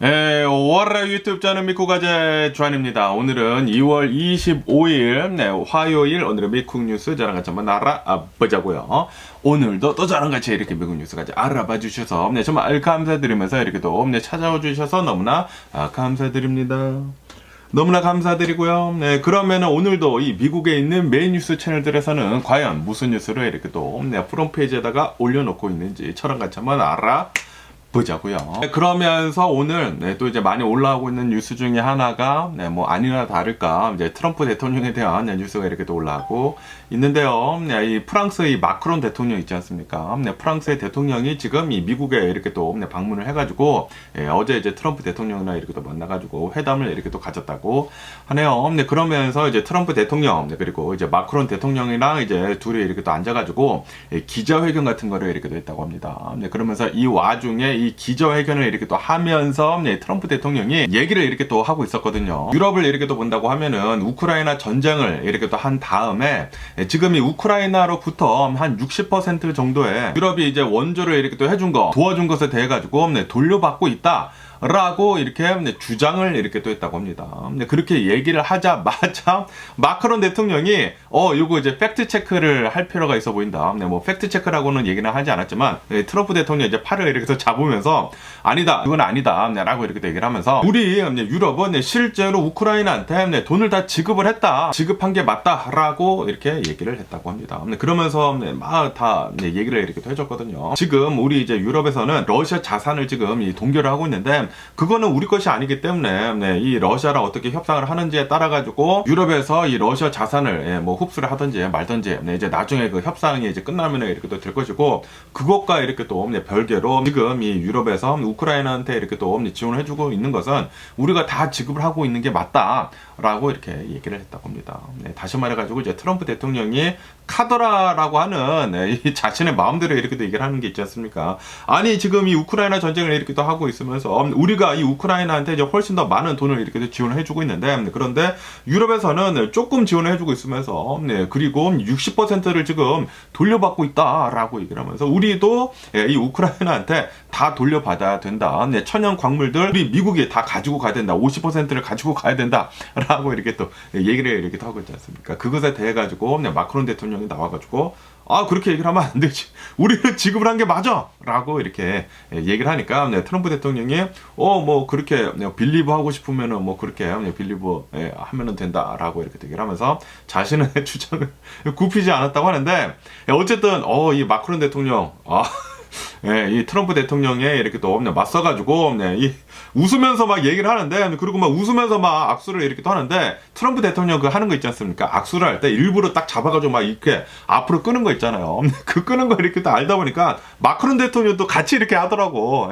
월요일 유튜브 저는 미쿠가제 주한입니다. 오늘은 2월 25일 화요일 오늘의 미국 뉴스 저랑 같이 한번 알아보자고요. 오늘도 또 저랑 같이 이렇게 미국 뉴스까지 알아봐 주셔서 정말 감사드리면서 이렇게 또 찾아와 주셔서 너무나 감사드립니다. 너무나 감사드리고요. 그러면 오늘도 이 미국에 있는 메인 뉴스 채널들에서는 과연 무슨 뉴스를 이렇게 또 프론페이지에다가 올려놓고 있는지 저랑 같이 한번 보자고요. 그러면서 오늘 또 이제 많이 올라오고 있는 뉴스 중에 하나가 뭐 아니나 다를까 이제 트럼프 대통령에 대한 뉴스가 이렇게 또 올라오고 있는데요. 이 프랑스의 마크론 대통령 있지 않습니까? 프랑스의 대통령이 지금 이 미국에 이렇게 또 방문을 해가지고 어제 이제 트럼프 대통령이랑 이렇게 또 만나가지고 회담을 이렇게 또 가졌다고 하네요. 그러면서 이제 트럼프 대통령 그리고 이제 마크론 대통령이랑 이제 둘이 이렇게 또 앉아가지고 기자회견 같은 거를 이렇게 또 했다고 합니다. 그러면서 이 와중에 이 기자회견을 이렇게 또 하면서 트럼프 대통령이 얘기를 이렇게 또 하고 있었거든요. 유럽을 이렇게 또 본다고 하면은 우크라이나 전쟁을 이렇게 또 한 다음에 지금 이 우크라이나로부터 한 60% 정도의 유럽이 이제 원조를 이렇게 또 해준 거 도와준 것에 대해 가지고 돌려받고 있다. 라고 이렇게 주장을 이렇게 또 했다고 합니다. 그렇게 얘기를 하자마자 마크론 대통령이 요거 이제 팩트 체크를 할 필요가 있어 보인다. 뭐 팩트 체크라고는 얘기는 하지 않았지만 트럼프 대통령이 이제 팔을 이렇게 잡으면서 아니다, 이건 아니다 라고 이렇게 얘기를 하면서 우리 유럽은 실제로 우크라이나한테 돈을 다 지급을 했다, 지급한 게 맞다 라고 이렇게 얘기를 했다고 합니다. 그러면서 막 다 얘기를 이렇게 또 해줬거든요. 지금 우리 이제 유럽에서는 러시아 자산을 지금 동결을 하고 있는데 그거는 우리 것이 아니기 때문에 이 러시아랑 어떻게 협상을 하는지에 따라 가지고 유럽에서 이 러시아 자산을 뭐 흡수를 하든지 말든지 이제 나중에 그 협상이 이제 끝나면 이렇게 또 될 것이고, 그것과 이렇게 또 별개로 지금 이 유럽에서 우크라이나한테 이렇게 또 지원을 해주고 있는 것은 우리가 다 지급을 하고 있는 게 맞다라고 이렇게 얘기를 했다고 합니다. 다시 말해가지고 이제 트럼프 대통령이 카더라라고 하는 이 자신의 마음대로 이렇게 또 얘기를 하는 게 있지 않습니까? 아니 지금 이 우크라이나 전쟁을 이렇게 또 하고 있으면서 우리가 이 우크라이나한테 이제 훨씬 더 많은 돈을 이렇게 또 지원을 해주고 있는데, 그런데 유럽에서는 조금 지원을 해주고 있으면서 그리고 60%를 지금 돌려받고 있다라고 얘기를 하면서 우리도 이 우크라이나한테 다 돌려받아야 된다. 천연 광물들 우리 미국이 다 가지고 가야 된다. 50%를 가지고 가야 된다라고 이렇게 또 얘기를 이렇게 또 하고 있지 않습니까? 그것에 대해 가지고 마크론 대통령이 나와가지고 그렇게 얘기를 하면 안 되지. 우리는 지급을 한 게 맞아! 라고 이렇게 얘기를 하니까, 트럼프 대통령이, 뭐, 그렇게, 빌리브 하고 싶으면은, 뭐, 그렇게, 빌리브 하면은 된다. 라고 이렇게 얘기를 하면서 자신의 주장을 굽히지 않았다고 하는데, 어쨌든, 이 마크론 대통령, 이 트럼프 대통령에 이렇게 또 맞서가지고 이 웃으면서 막 얘기를 하는데, 그리고 막 웃으면서 막 악수를 이렇게 또 하는데, 트럼프 대통령 그 하는 거 있지 않습니까? 악수를 할 때 일부러 딱 잡아가지고 막 이렇게 앞으로 끄는 거 있잖아요. 그 끄는 거 이렇게 또 알다 보니까 마크론 대통령도 같이 이렇게 하더라고.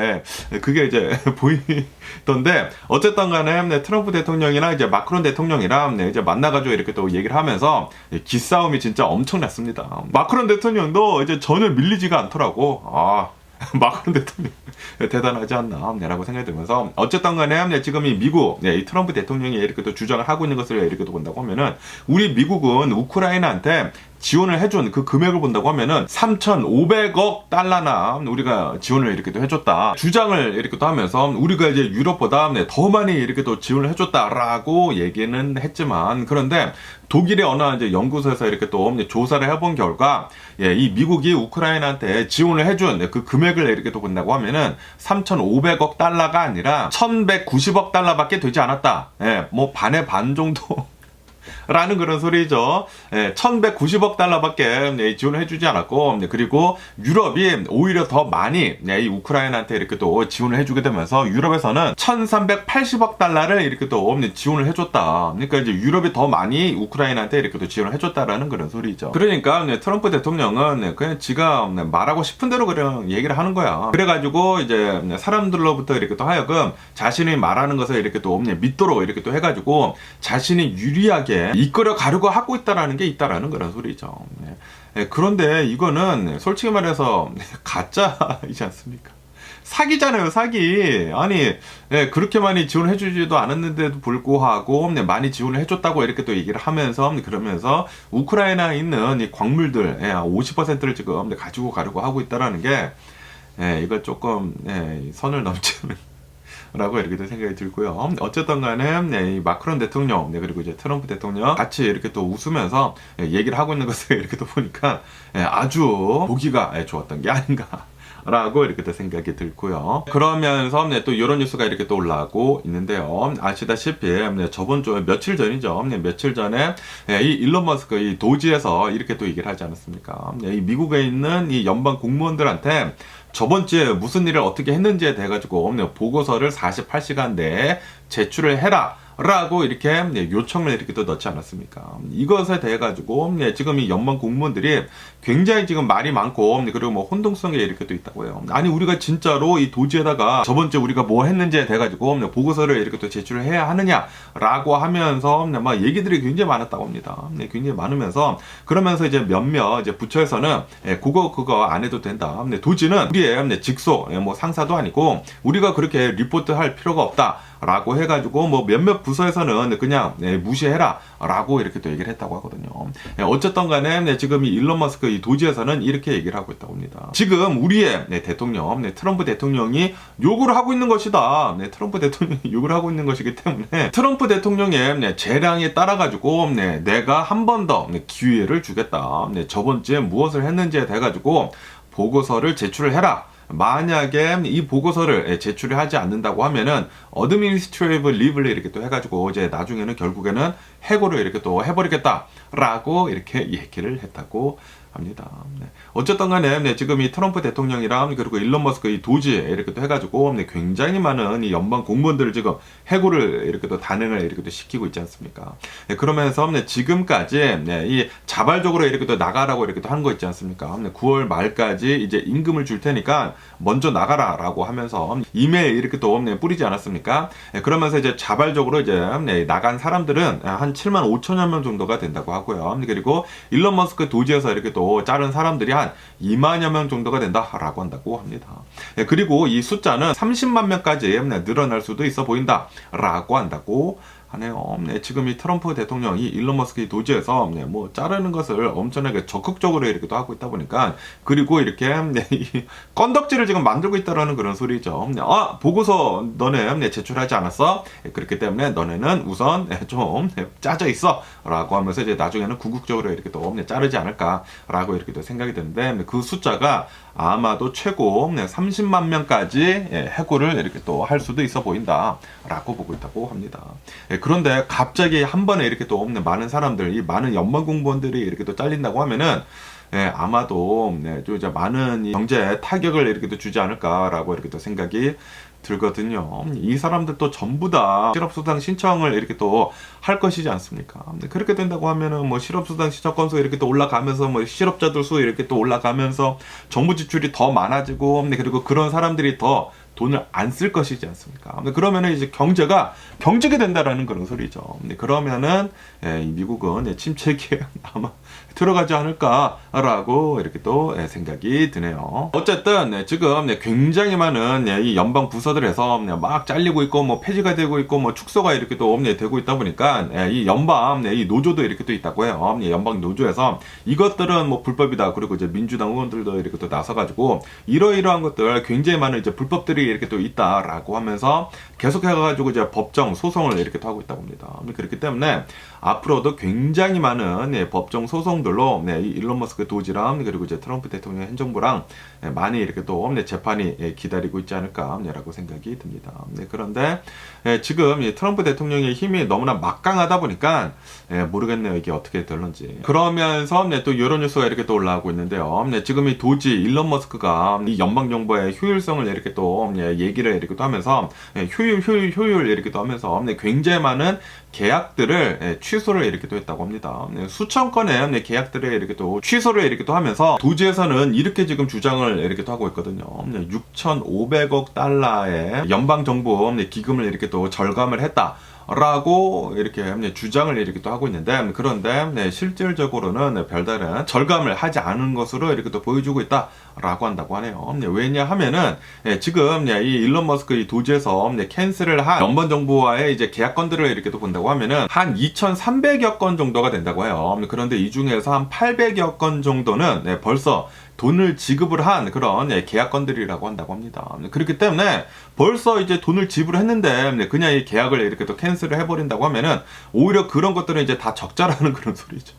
그게 이제 보이던데, 어쨌든 간에 트럼프 대통령이랑 이제 마크론 대통령이랑 이제 만나가지고 이렇게 또 얘기를 하면서 기싸움이 진짜 엄청났습니다. 마크론 대통령도 이제 전혀 밀리지가 않더라고. 마크론 대통령 대단하지 않나 라고 생각이 들면서, 어쨌든 간에 지금 이 미국 이 트럼프 대통령이 이렇게 또 주장을 하고 있는 것을 이렇게 또 본다고 하면은, 우리 미국은 우크라이나한테 지원을 해준 그 금액을 본다고 하면은 3,500억 달러나 우리가 지원을 이렇게 또 해줬다 주장을 이렇게 또 하면서, 우리가 이제 유럽보다 더 많이 이렇게 또 지원을 해줬다라고 얘기는 했지만, 그런데 독일의 어느 이제 연구소에서 이렇게 또 조사를 해본 결과, 이 미국이 우크라이나한테 지원을 해준 그 금액을 이렇게 또 본다고 하면은 3,500억 달러가 아니라 1,190억 달러밖에 되지 않았다. 뭐 반의 반 정도. 라는 그런 소리죠. 1,190억 달러밖에 지원을 해주지 않았고, 그리고 유럽이 오히려 더 많이 이 우크라이나한테 이렇게 또 지원을 해주게 되면서 유럽에서는 1,380억 달러를 이렇게 또 지원을 해줬다. 그러니까 이제 유럽이 더 많이 우크라이나한테 이렇게 또 지원을 해줬다라는 그런 소리죠. 그러니까 트럼프 대통령은 그냥 지가 말하고 싶은 대로 그냥 얘기를 하는 거야. 그래가지고 이제 사람들로부터 이렇게 또 하여금 자신이 말하는 것을 이렇게 또 믿도록 이렇게 또 해가지고 자신이 유리하게 이끌어 가려고 하고 있다라는 게 있다라는 그런 소리죠. 그런데 이거는 솔직히 말해서 가짜이지 않습니까? 사기잖아요, 사기. 아니, 그렇게 많이 지원을 해주지도 않았는데도 불구하고 많이 지원을 해줬다고 이렇게 또 얘기를 하면서, 그러면서 우크라이나에 있는 이 광물들 50%를 지금 가지고 가려고 하고 있다라는 게, 이거 조금 선을 넘치는 라고 이렇게 또 생각이 들고요. 어쨌든 간에 네, 이 마크론 대통령 네, 그리고 이제 트럼프 대통령 같이 이렇게 또 웃으면서 얘기를 하고 있는 것을 이렇게 또 보니까 아주 보기가 좋았던 게 아닌가 라고 이렇게 또 생각이 들고요. 그러면서 네, 또 이런 뉴스가 이렇게 또 올라오고 있는데요. 아시다시피 네, 저번 주 며칠 전이죠. 네, 며칠 전에 이 일론 머스크 이 도지에서 이렇게 또 얘기를 하지 않았습니까? 네, 이 미국에 있는 이 연방 공무원들한테 저번 주에 무슨 일을 어떻게 했는지에 대해 가지고 보고서를 48시간 내에 제출을 해라. 라고 이렇게 요청을 이렇게 또 넣지 않았습니까? 이것에 대해 가지고 지금 이 연방 공무원들이 굉장히 지금 말이 많고 그리고 뭐 혼동성이 이렇게 또 있다고요. 아니 우리가 진짜로 이 도지에다가 저번 주에 우리가 뭐 했는지에 대해 가지고 보고서를 이렇게 또 제출을 해야 하느냐라고 하면서 막 얘기들이 굉장히 많았다고 합니다. 굉장히 많으면서 그러면서 이제 몇몇 이제 부처에서는 그거 안 해도 된다. 도지는 우리의 직속 뭐 상사도 아니고 우리가 그렇게 리포트할 필요가 없다. 라고 해가지고 뭐 몇몇 부서에서는 그냥 무시해라 라고 이렇게 또 얘기를 했다고 하거든요. 어쨌든 간에 지금 이 일론 머스크 이 도지에서는 이렇게 얘기를 하고 있다고 합니다. 지금 우리의 대통령 트럼프 대통령이 요구를 하고 있는 것이다. 트럼프 대통령이 요구를 하고 있는 것이기 때문에 트럼프 대통령의 재량에 따라 가지고 내가 한 번 더 기회를 주겠다. 저번 주에 무엇을 했는지에 대해 가지고 보고서를 제출을 해라. 만약에 이 보고서를 제출을 하지 않는다고 하면은 어드미니스트레이브 리브를 이렇게 또 해가지고 이제 나중에는 결국에는 해고를 이렇게 또 해버리겠다라고 이렇게 얘기를 했다고 합니다. 어쨌든 간에 지금 이 트럼프 대통령이랑 그리고 일론 머스크 이 도지 이렇게 또 해가지고 굉장히 많은 이 연방 공무원들을 지금 해고를 이렇게 또 단행을 이렇게 또 시키고 있지 않습니까? 지금까지 이 자발적으로 이렇게 또 나가라고 이렇게 또 한 거 있지 않습니까? 9월 말까지 이제 임금을 줄 테니까 먼저 나가라라고 하면서 이메일 이렇게 또 뿌리지 않았습니까? 그러면서 이제 자발적으로 이제 나간 사람들은 한 7만 5천여 명 정도가 된다고 하고요. 그리고 일론 머스크 도지에서 이렇게 또 자른 사람들이 한 2만여 명 정도가 된다라고 한다고 합니다. 그리고 이 숫자는 30만 명까지 늘어날 수도 있어 보인다라고 한다고 하네요. 지금 이 트럼프 대통령이 일론 머스크 도지에서 뭐 자르는 것을 엄청나게 적극적으로 이렇게 또 하고 있다 보니까 그리고 이렇게 건덕지를 지금 만들고 있다라는 그런 소리죠. 보고서 너네 제출하지 않았어? 그렇기 때문에 너네는 우선 좀 짜져 있어라고 하면서 이제 나중에는 궁극적으로 이렇게 또 자르지 않을까라고 이렇게 또 생각이 드는데 그 숫자가 아마도 최고 30만 명까지 해고를 이렇게 또 할 수도 있어 보인다라고 보고 있다고 합니다. 그런데 갑자기 한 번에 이렇게 또 많은 사람들, 이 많은 연방 공무원들이 이렇게 또 잘린다고 하면은 아마도 좀 이제 많은 경제 타격을 이렇게 또 주지 않을까라고 이렇게 또 생각이 들거든요. 이 사람들도 전부 다 실업수당 신청을 이렇게 또 할 것이지 않습니까? 그렇게 된다고 하면은 뭐 실업수당 신청 건수 이렇게 또 올라가면서 뭐 실업자들 수 이렇게 또 올라가면서 정부 지출이 더 많아지고 그리고 그런 사람들이 더 돈을 안 쓸 것이지 않습니까? 그러면은 이제 경제가 병직이 된다라는 그런 소리죠. 그러면은 이 미국은 침체기에 아마 들어가지 않을까라고 이렇게 또 생각이 드네요. 어쨌든 지금 굉장히 많은 이 연방 부서들에서 막 잘리고 있고 뭐 폐지가 되고 있고 뭐 축소가 이렇게 또 되고 있다 보니까 이 연방 이 노조도 이렇게 또 있다고 해요. 연방 노조에서 이것들은 뭐 불법이다. 그리고 이제 민주당 의원들도 이렇게 또 나서가지고 이러이러한 것들 굉장히 많은 이제 불법들이 이렇게 또 있다라고 하면서 계속해가지고 이제 법정 소송을 이렇게 또 하고 있다고 합니다. 그렇기 때문에 앞으로도 굉장히 많은 법정 소송들로 이 일론 머스크 도지랑 그리고 이제 트럼프 대통령 행정부랑 많이 이렇게 또 재판이 기다리고 있지 않을까라고 생각이 듭니다. 그런데 지금 이 트럼프 대통령의 힘이 너무나 막강하다 보니까 모르겠네요. 이게 어떻게 될런지. 그러면서 또 이런 뉴스가 이렇게 또 올라오고 있는데요. 지금 이 도지 일론 머스크가 이 연방 정부의 효율성을 이렇게 또 얘기를 이렇게 또 하면서 효율 이렇게 또 하면서 굉장히 많은 계약들을 취소를 이렇게 또 했다고 합니다. 수천 건의 계약들을 이렇게 또 취소를 이렇게 또 하면서 도지에서는 이렇게 지금 주장을 이렇게 또 하고 있거든요. 6,500억 달러의 연방 정부 기금을 이렇게 또 절감을 했다. 라고 이렇게 주장을 이렇게 또 하고 있는데 그런데 실질적으로는 별다른 절감을 하지 않은 것으로 이렇게 또 보여주고 있다라고 한다고 하네요. 왜냐하면은 지금 이 일론 머스크 이 도지에서 캔슬을 한 연방 정부와의 이제 계약건들을 이렇게 또 본다고 하면은 한 2,300여 건 정도가 된다고 해요. 그런데 이 중에서 한 800여 건 정도는 벌써 돈을 지급을 한 그런 계약건들이라고 한다고 합니다. 그렇기 때문에 벌써 이제 돈을 지불했는데 그냥 이 계약을 이렇게 또 캔슬을 해버린다고 하면은 오히려 그런 것들은 이제 다 적자라는 그런 소리죠.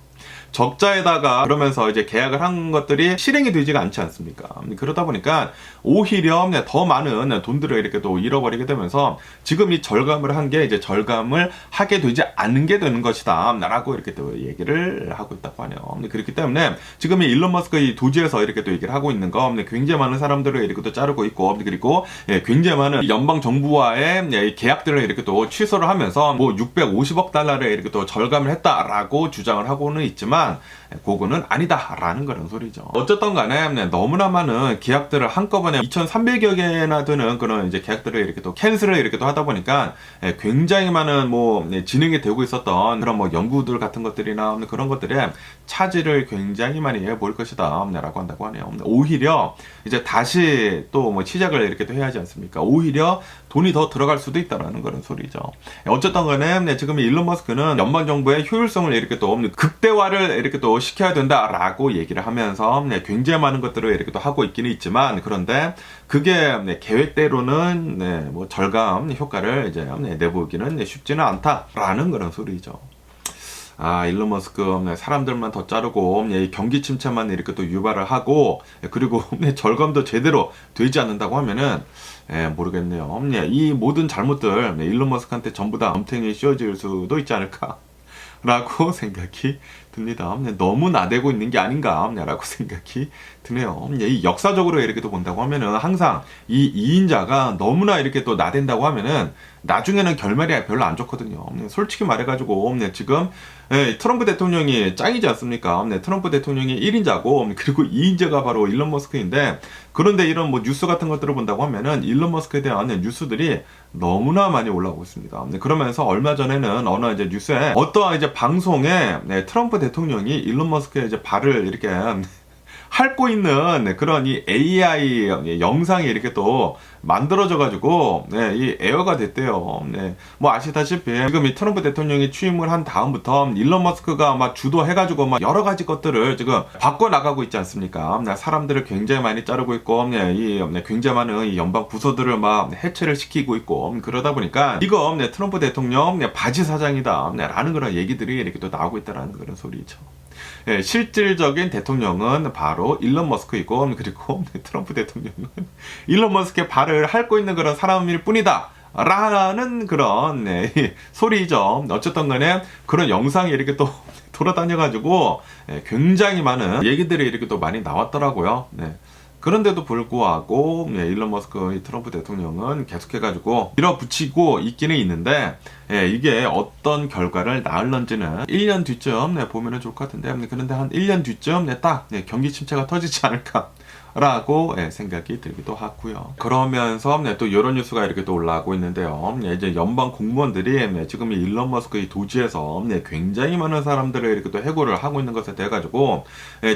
적자에다가 그러면서 이제 계약을 한 것들이 실행이 되지가 않지 않습니까? 그러다 보니까 오히려 더 많은 돈들을 이렇게 또 잃어버리게 되면서 지금 이 절감을 한 게 이제 절감을 하게 되지 않는 게 되는 것이다 라고 이렇게 또 얘기를 하고 있다고 하네요. 그렇기 때문에 지금 이 일론 머스크 이 도지에서 이렇게 또 얘기를 하고 있는 거 굉장히 많은 사람들을 이렇게 또 자르고 있고 그리고 굉장히 많은 연방 정부와의 계약들을 이렇게 또 취소를 하면서 뭐 650억 달러를 이렇게 또 절감을 했다라고 주장을 하고는 있지만 그거는 아니다라는 그런 소리죠. 어쨌든 간에 너무나 많은 계약들을 한꺼번에 2,300여 개나 되는 그런 이제 계약들을 이렇게 또 캔슬을 이렇게 또 하다 보니까 굉장히 많은 뭐 진행이 되고 있었던 그런 뭐 연구들 같은 것들이나 그런 것들에 차질을 굉장히 많이 해볼 것이다 라고 한다고 하네요. 오히려 이제 다시 또 뭐 시작을 이렇게 또 해야 하지 않습니까? 오히려 돈이 더 들어갈 수도 있다라는 그런 소리죠. 어쨌든 간에 지금 일론 머스크는 연방정부의 효율성을 이렇게 또 극대화를 이렇게 또 시켜야 된다라고 얘기를 하면서 굉장히 많은 것들을 이렇게 또 하고 있기는 있지만 그런데 그게 계획대로는 뭐 절감 효과를 이제 내보기는 쉽지는 않다라는 그런 소리죠. 일론 머스크 사람들만 더 자르고 경기 침체만 이렇게 또 유발을 하고 그리고 절감도 제대로 되지 않는다고 하면은 모르겠네요. 이 모든 잘못들 일론 머스크한테 전부 다 엄탱이 씌워질 수도 있지 않을까 라고 생각이 듭니다. 너무 나대고 있는 게 아닌가 라고 생각이 드네요. 이 역사적으로 이렇게 또 본다고 하면은 항상 이 2인자가 너무나 이렇게 또 나댄다고 하면은 나중에는 결말이 별로 안 좋거든요. 솔직히 말해가지고 지금 트럼프 대통령이 짱이지 않습니까? 트럼프 대통령이 1인자고 그리고 2인자가 바로 일론 머스크인데 그런데 이런 뭐 뉴스 같은 것들을 본다고 하면은 일론 머스크에 대한 뉴스들이 너무나 많이 올라오고 있습니다. 그러면서 얼마 전에는 어느 이제 뉴스에 어떠한 이제 방송에 트럼프 대통령이 일론 머스크의 이제 발을 이렇게 핥고 있는 그런 이 AI 영상이 이렇게 또 만들어져가지고 이 에어가 됐대요. 뭐 아시다시피 지금 이 트럼프 대통령이 취임을 한 다음부터 일론 머스크가 막 주도해가지고 막 여러 가지 것들을 지금 바꿔 나가고 있지 않습니까? 사람들을 굉장히 많이 자르고 있고 이 굉장히 많은 이 연방 부서들을 막 해체를 시키고 있고 그러다 보니까 이거 트럼프 대통령 바지 사장이다 라는 그런 얘기들이 이렇게 또 나오고 있다라는 그런 소리죠. 실질적인 대통령은 바로 일론 머스크이고 그리고 트럼프 대통령은 일론 머스크의 발을 핥고 있는 그런 사람일 뿐이다 라는 그런 소리죠. 어쨌든 간에 그런 영상이 이렇게 또 돌아다녀가지고 굉장히 많은 얘기들이 이렇게 또 많이 나왔더라고요. 그런데도 불구하고 일론 머스크 트럼프 대통령은 계속해가지고 밀어붙이고 있기는 있는데 이게 어떤 결과를 낳을런지는 1년 뒤쯤 보면은 좋을 것 같은데 그런데 한 1년 뒤쯤 딱 경기 침체가 터지지 않을까 라고 생각이 들기도 하고요. 그러면서 또 이런 뉴스가 이렇게 또 올라오고 있는데요. 이제 연방 공무원들이 지금 이 일론 머스크 이 도지에서 굉장히 많은 사람들을 이렇게 또 해고를 하고 있는 것에 대해 가지고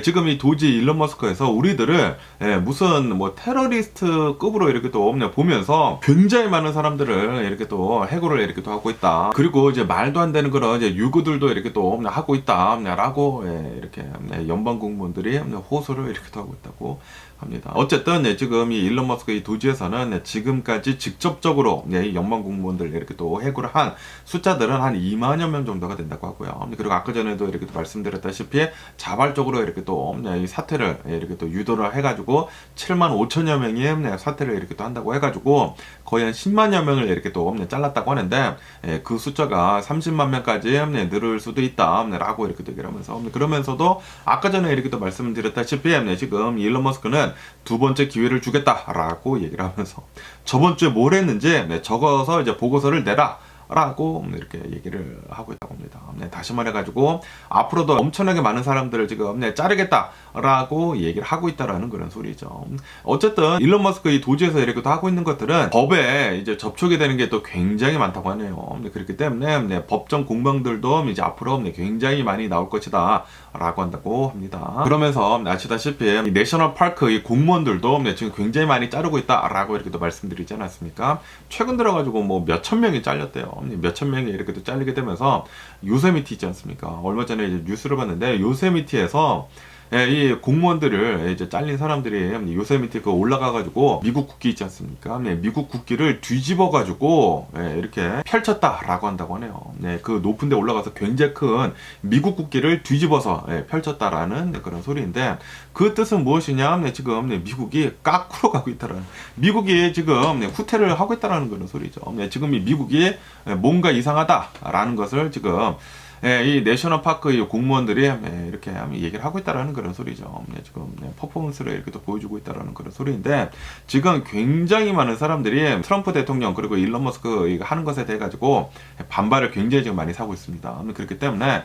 지금 이 도지 일론 머스크에서 우리들을 무슨 뭐 테러리스트급으로 이렇게 또 보면서 굉장히 많은 사람들을 이렇게 또 해고를 이렇게 또 하고 있다. 그리고 이제 말도 안 되는 그런 이제 유구들도 이렇게 또 하고 있다라고 이렇게 연방 공무원들이 호소를 이렇게 또 하고 있다고 합니다. 어쨌든 지금 이 일론 머스크 이 도지에서는 지금까지 직접적으로 연방 공무원들 이렇게 또 해고를 한 숫자들은 한 2만여 명 정도가 된다고 하고요. 그리고 아까 전에도 이렇게 또 말씀드렸다시피 자발적으로 이렇게 또 이 사퇴를 이렇게 또 유도를 해가지고 7만 5천여 명이 사퇴를 이렇게 또 한다고 해가지고 거의 한 10만여 명을 이렇게 또 잘랐다고 하는데 그 숫자가 30만 명까지 늘을 수도 있다라고 이렇게 얘기를 하면서 그러면서도 아까 전에 이렇게 또 말씀드렸다시피 지금 일론 머스크는 두 번째 기회를 주겠다라고 얘기를 하면서 저번 주에 뭘 했는지 적어서 이제 보고서를 내라 라고 이렇게 얘기를 하고 있다고 합니다. 다시 말해가지고 앞으로도 엄청나게 많은 사람들을 지금 자르겠다라고 얘기를 하고 있다라는 그런 소리죠. 어쨌든 일론 머스크 이 도지에서 이렇게 하고 있는 것들은 법에 이제 접촉이 되는 게 또 굉장히 많다고 하네요. 그렇기 때문에 법정 공방들도 이제 앞으로 굉장히 많이 나올 것이다 라고 한다고 합니다. 그러면서 아시다시피 이 내셔널 파크 이 공무원들도 지금 굉장히 많이 자르고 있다라고 이렇게 또 말씀드리지 않았습니까? 최근 들어가지고 뭐 몇천 명이 잘렸대요. 몇천 명이 이렇게 또 잘리게 되면서 요세미티 있지 않습니까? 얼마 전에 이제 뉴스를 봤는데 요세미티에서 이 공무원들을 이제 잘린 사람들이 요세미티 그 올라가가지고 미국 국기 있지 않습니까? 미국 국기를 뒤집어가지고 이렇게 펼쳤다라고 한다고 하네요. 그 높은데 올라가서 굉장히 큰 미국 국기를 뒤집어서 펼쳤다라는 그런 소리인데 그 뜻은 무엇이냐? 지금 미국이 깎으러 가고 있다라는, 미국이 지금 후퇴를 하고 있다라는 그런 소리죠. 지금 이 미국이 뭔가 이상하다라는 것을 지금 이 내셔널 파크 공무원들이 이렇게 얘기를 하고 있다라는 그런 소리죠. 지금 퍼포먼스를 이렇게 또 보여주고 있다라는 그런 소리인데, 지금 굉장히 많은 사람들이 트럼프 대통령 그리고 일론 머스크 하는 것에 대해 가지고 반발을 굉장히 지금 많이 사고 있습니다. 그렇기 때문에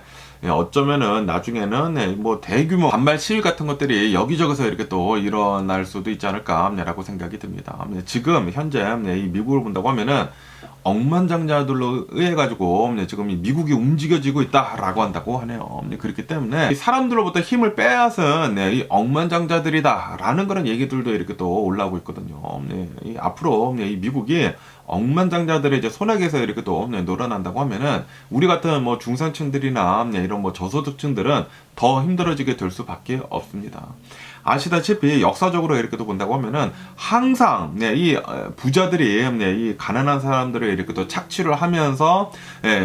어쩌면은 나중에는 뭐 대규모 반발 시위 같은 것들이 여기저기서 이렇게 또 일어날 수도 있지 않을까라고 생각이 듭니다. 지금 현재 이 미국을 본다고 하면은 억만장자들로 의해 가지고 지금 이 미국이 움직여지고 있다라고 한다고 하네요. 그렇기 때문에 사람들로부터 힘을 빼앗은 이 억만장자들이다라는 그런 얘기들도 이렇게 또 올라오고 있거든요. 앞으로 이 미국이 억만장자들의 이제 손아귀에서 이렇게 또 놀아난다고 하면은 우리 같은 뭐 중산층들이나 이런 뭐 저소득층들은 더 힘들어지게 될 수밖에 없습니다. 아시다시피 역사적으로 이렇게 또 본다고 하면은 항상 이 부자들이 이 가난한 사람들을 이렇게 또 착취를 하면서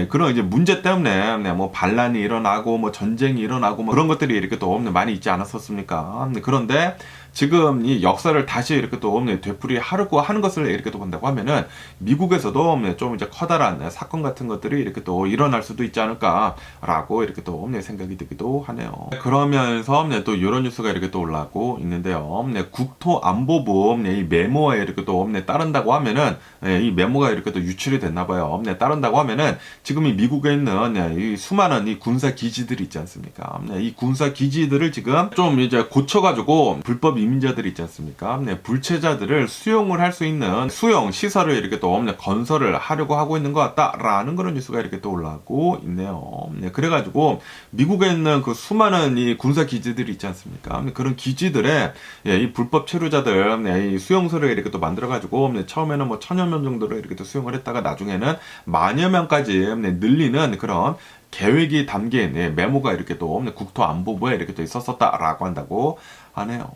그런 이제 문제 때문에 뭐 반란이 일어나고 뭐 전쟁이 일어나고 뭐 그런 것들이 이렇게 또 많이 있지 않았었습니까? 그런데 지금 이 역사를 다시 이렇게 또 되풀이하려고 하는 것을 이렇게 또 본다고 하면은 미국에서도 좀 이제 커다란 사건 같은 것들이 이렇게 또 일어날 수도 있지 않을까라고 이렇게 또 생각이 들기도 하네요. 그러면서 또 이런 뉴스가 이렇게 또 올라오고 있는데요. 국토안보부 이 메모에 이렇게 또 따른다고 하면은 이 메모가 이렇게 또 유출이 됐나 봐요. 따른다고 하면은 지금 이 미국에 있는 이 수많은 이 군사 기지들이 있지 않습니까? 이 군사 기지들을 지금 좀 이제 고쳐가지고 불법 이민자들 있지 않습니까? 불체자들을 수용을 할 수 있는 수용 시설을 이렇게 또 건설을 하려고 하고 있는 것 같다라는 그런 뉴스가 이렇게 또 올라오고 있네요. 그래가지고 미국에 있는 그 수많은 이 군사 기지들이 있지 않습니까? 그런 기지들에 이 불법 체류자들 이 수용소를 이렇게 또 만들어가지고 처음에는 뭐 1000여 명 정도를 이렇게 또 수용을 했다가 나중에는 10,000여 명까지 늘리는 그런 계획이 담긴 메모가 이렇게 또 국토안보부에 이렇게 또 있었다라고 한다고 하네요.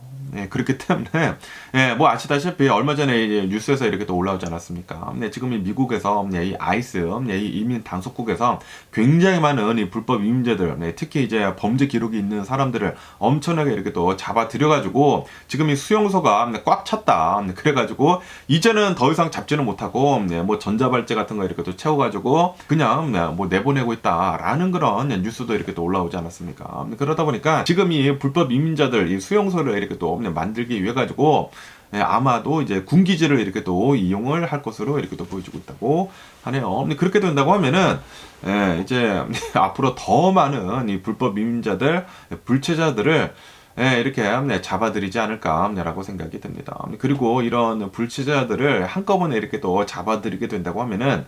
그렇기 때문에 뭐 아시다시피 얼마 전에 이제 뉴스에서 이렇게 또 올라오지 않았습니까? 지금 이 미국에서 이 아이스 이 이민 단속국에서 굉장히 많은 이 불법 이민자들, 특히 이제 범죄 기록이 있는 사람들을 엄청나게 이렇게 또 잡아 들여가지고 지금 이 수용소가 꽉 찼다. 그래가지고 이제는 더 이상 잡지는 못하고 뭐 전자발찌 같은 거 이렇게 또 채워가지고 그냥 뭐 내보내고 있다라는 그런 뉴스도 이렇게 또 올라오지 않았습니까? 그러다 보니까 지금 이 불법 이민자들 이 수용소를 이렇게 또 만들기 위해 가지고 아마도 이제 군기지를 이렇게 또 이용을 할 것으로 이렇게 또 보여지고 있다고 하네요. 그렇게 된다고 하면은 이제 앞으로 더 많은 이 불법 이민자들, 불체자들을 이렇게 잡아들이지 않을까라고 생각이 듭니다. 그리고 이런 불체자들을 한꺼번에 이렇게 또 잡아들이게 된다고 하면은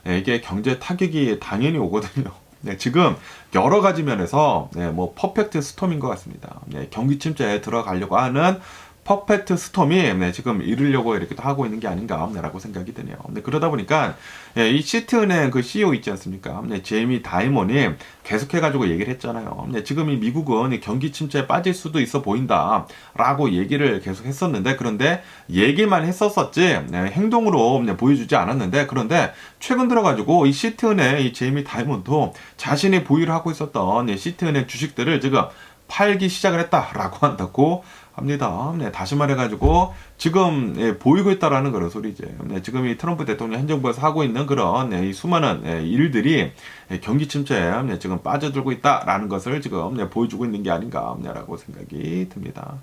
이게 경제 타격이 당연히 오거든요. 지금 여러 가지 면에서 뭐 퍼펙트 스톰인 것 같습니다. 경기 침체에 들어가려고 하는 퍼펙트 스톰이 지금 이르려고 이렇게 하고 있는 게 아닌가라고 생각이 드네요. 그러다 보니까 이 시티은행 그 CEO 있지 않습니까? 제이미 다이먼이 계속해가지고 얘기를 했잖아요. 지금 이 미국은 경기 침체에 빠질 수도 있어 보인다라고 얘기를 계속 했었는데, 그런데 얘기만 했었었지 행동으로 보여주지 않았는데, 그런데 최근 들어가지고 이 시티은행 이 제이미 다이먼도 자신이 보유를 하고 있었던 이 시티은행 주식들을 지금 팔기 시작을 했다라고 한다고 합니다. 다시 말해가지고 지금 보이고 있다라는 그런 소리죠. 지금 이 트럼프 대통령 행정부에서 하고 있는 그런 이 수많은 일들이 경기 침체에 지금 빠져들고 있다라는 것을 지금 보여주고 있는 게 아닌가라고 생각이 듭니다.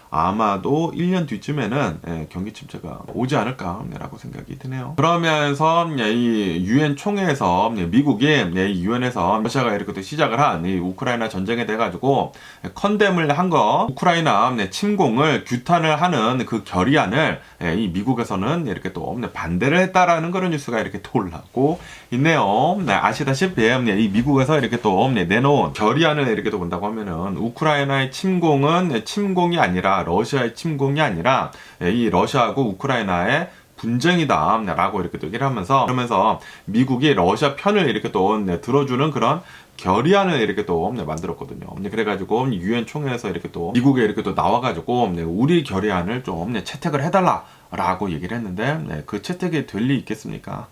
아마도 1년 뒤쯤에는 경기 침체가 오지 않을까라고 생각이 드네요. 그러면서 이 유엔 총회에서 미국이 유엔에서 러시아가 이렇게 또 시작을 한 이 우크라이나 전쟁에 대해 가지고 컨뎀을 한 거, 우크라이나 침공을 규탄을 하는 그 결의안을 이 미국에서는 이렇게 또 반대를 했다라는 그런 뉴스가 이렇게 또 올라오고 있네요. 아시다시피 이 미국에서 이렇게 또 내놓은 결의안을 이렇게 또 본다고 하면은 우크라이나의 침공은 침공이 아니라 러시아의 침공이 아니라 이 러시아하고 우크라이나의 분쟁이다라고 이렇게 또 얘기를 하면서 그러면서 미국이 러시아 편을 이렇게 또 들어주는 그런 결의안을 이렇게 또 만들었거든요. 그래가지고 유엔 총회에서 이렇게 또 미국에 이렇게 또 나와가지고 우리 결의안을 좀 채택을 해달라. 라고 얘기를 했는데 그 채택이 될 리 있겠습니까?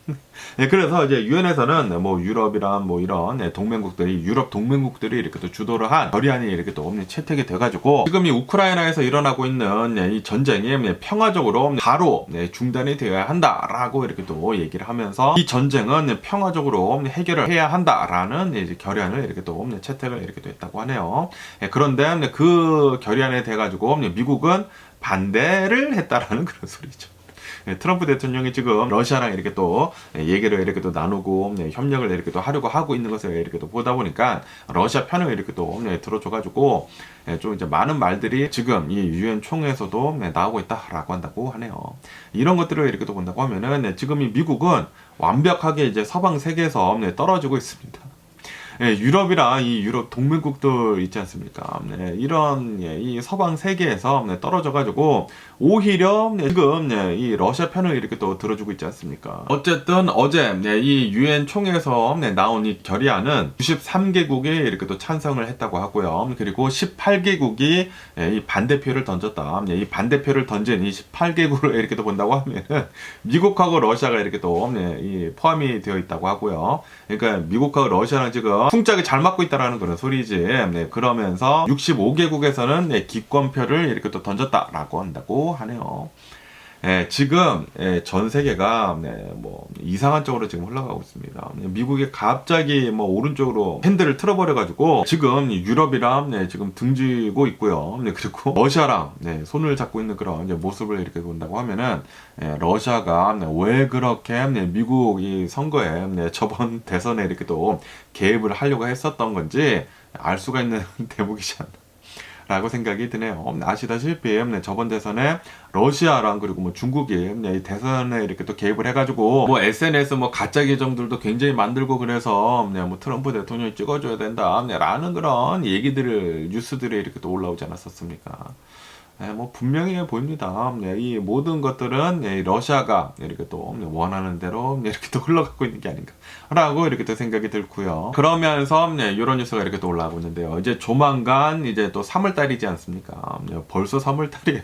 그래서 이제 유엔에서는 뭐 유럽이란 뭐 이런 동맹국들이 유럽 동맹국들이 이렇게 또 주도를 한 결의안이 이렇게 또 채택이 돼가지고 지금 이 우크라이나에서 일어나고 있는 이 전쟁이 평화적으로 바로 중단이 되어야 한다라고 이렇게 또 얘기를 하면서 이 전쟁은 평화적으로 해결을 해야 한다라는 이제 결의안을 이렇게 또 채택을 이렇게 또 했다고 하네요. 그런데 그 결의안에 대 가지고 미국은 반대를 했다라는 그런 소리죠. 트럼프 대통령이 지금 러시아랑 이렇게 또 얘기를 이렇게 또 나누고 협력을 이렇게 또 하려고 하고 있는 것을 이렇게 또 보다 보니까 러시아 편을 이렇게 또 들어줘가지고 좀 이제 많은 말들이 지금 이 유엔 총회에서도 나오고 있다라고 한다고 하네요. 이런 것들을 이렇게 또 본다고 하면은 지금 이 미국은 완벽하게 이제 서방 세계에서 떨어지고 있습니다. 유럽이랑 이 유럽 동맹국들 있지 않습니까? 이런 이 서방 세계에서 떨어져가지고 오히려 지금 이 러시아 편을 이렇게 또 들어주고 있지 않습니까? 어쨌든 어제 이 유엔 총회에서 나온 이 결의안은 93개국이 이렇게 또 찬성을 했다고 하고요. 그리고 18개국이 이 반대표를 던졌다. 이 반대표를 던진 이 18개국을 이렇게 또 본다고 하면은 미국하고 러시아가 이렇게 또 포함이 되어 있다고 하고요. 그러니까 미국하고 러시아랑 지금 풍짝이 잘 맞고 있다라는 그런 소리지. 그러면서 65개국에서는 기권표를 이렇게 또 던졌다라고 한다고 하네요. 지금 전 세계가 뭐 이상한 쪽으로 지금 흘러가고 있습니다. 미국이 갑자기 뭐 오른쪽으로 핸들을 틀어버려가지고 지금 유럽이랑 지금 등지고 있고요. 그리고 러시아랑 손을 잡고 있는 그런 모습을 이렇게 본다고 하면은 러시아가 왜 그렇게 미국 이 선거에 저번 대선에 이렇게 또 개입을 하려고 했었던 건지 알 수가 있는 대목이지 않나. 라고 생각이 드네요. 아시다시피 저번 대선에 러시아랑 그리고 뭐 중국이 대선에 이렇게 또 개입을 해가지고 뭐 SNS 뭐 가짜 계정들도 굉장히 만들고 그래서 뭐 트럼프 대통령이 찍어줘야 된다 라는 그런 얘기들을 뉴스들이 이렇게 또 올라오지 않았었습니까? 뭐 분명히 보입니다. 이 모든 것들은 러시아가 이렇게 또 원하는 대로 이렇게 또 흘러가고 있는 게 아닌가라고 이렇게 또 생각이 들고요. 그러면서 이런 뉴스가 이렇게 또 올라오고 있는데요. 이제 조만간 이제 또 3월 달이지 않습니까? 벌써 3월 달이에요.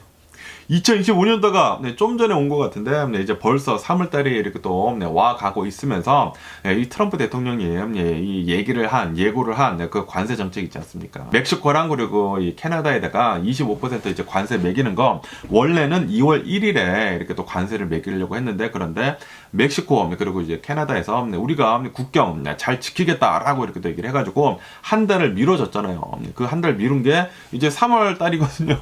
2025년도가 좀 전에 온 것 같은데 이제 벌써 3월달에 이렇게 또 와 가고 있으면서 이 트럼프 대통령이 이 얘기를 한 예고를 한 그 관세 정책 있지 않습니까? 멕시코랑 그리고 이 캐나다에다가 25% 이제 관세 매기는 거 원래는 2월 1일에 이렇게 또 관세를 매기려고 했는데 그런데 멕시코 그리고 이제 캐나다에서 우리가 국경 잘 지키겠다라고 이렇게 또 얘기를 해가지고 한 달을 미뤄졌잖아요. 그 한 달 미룬 게 이제 3월 달이거든요.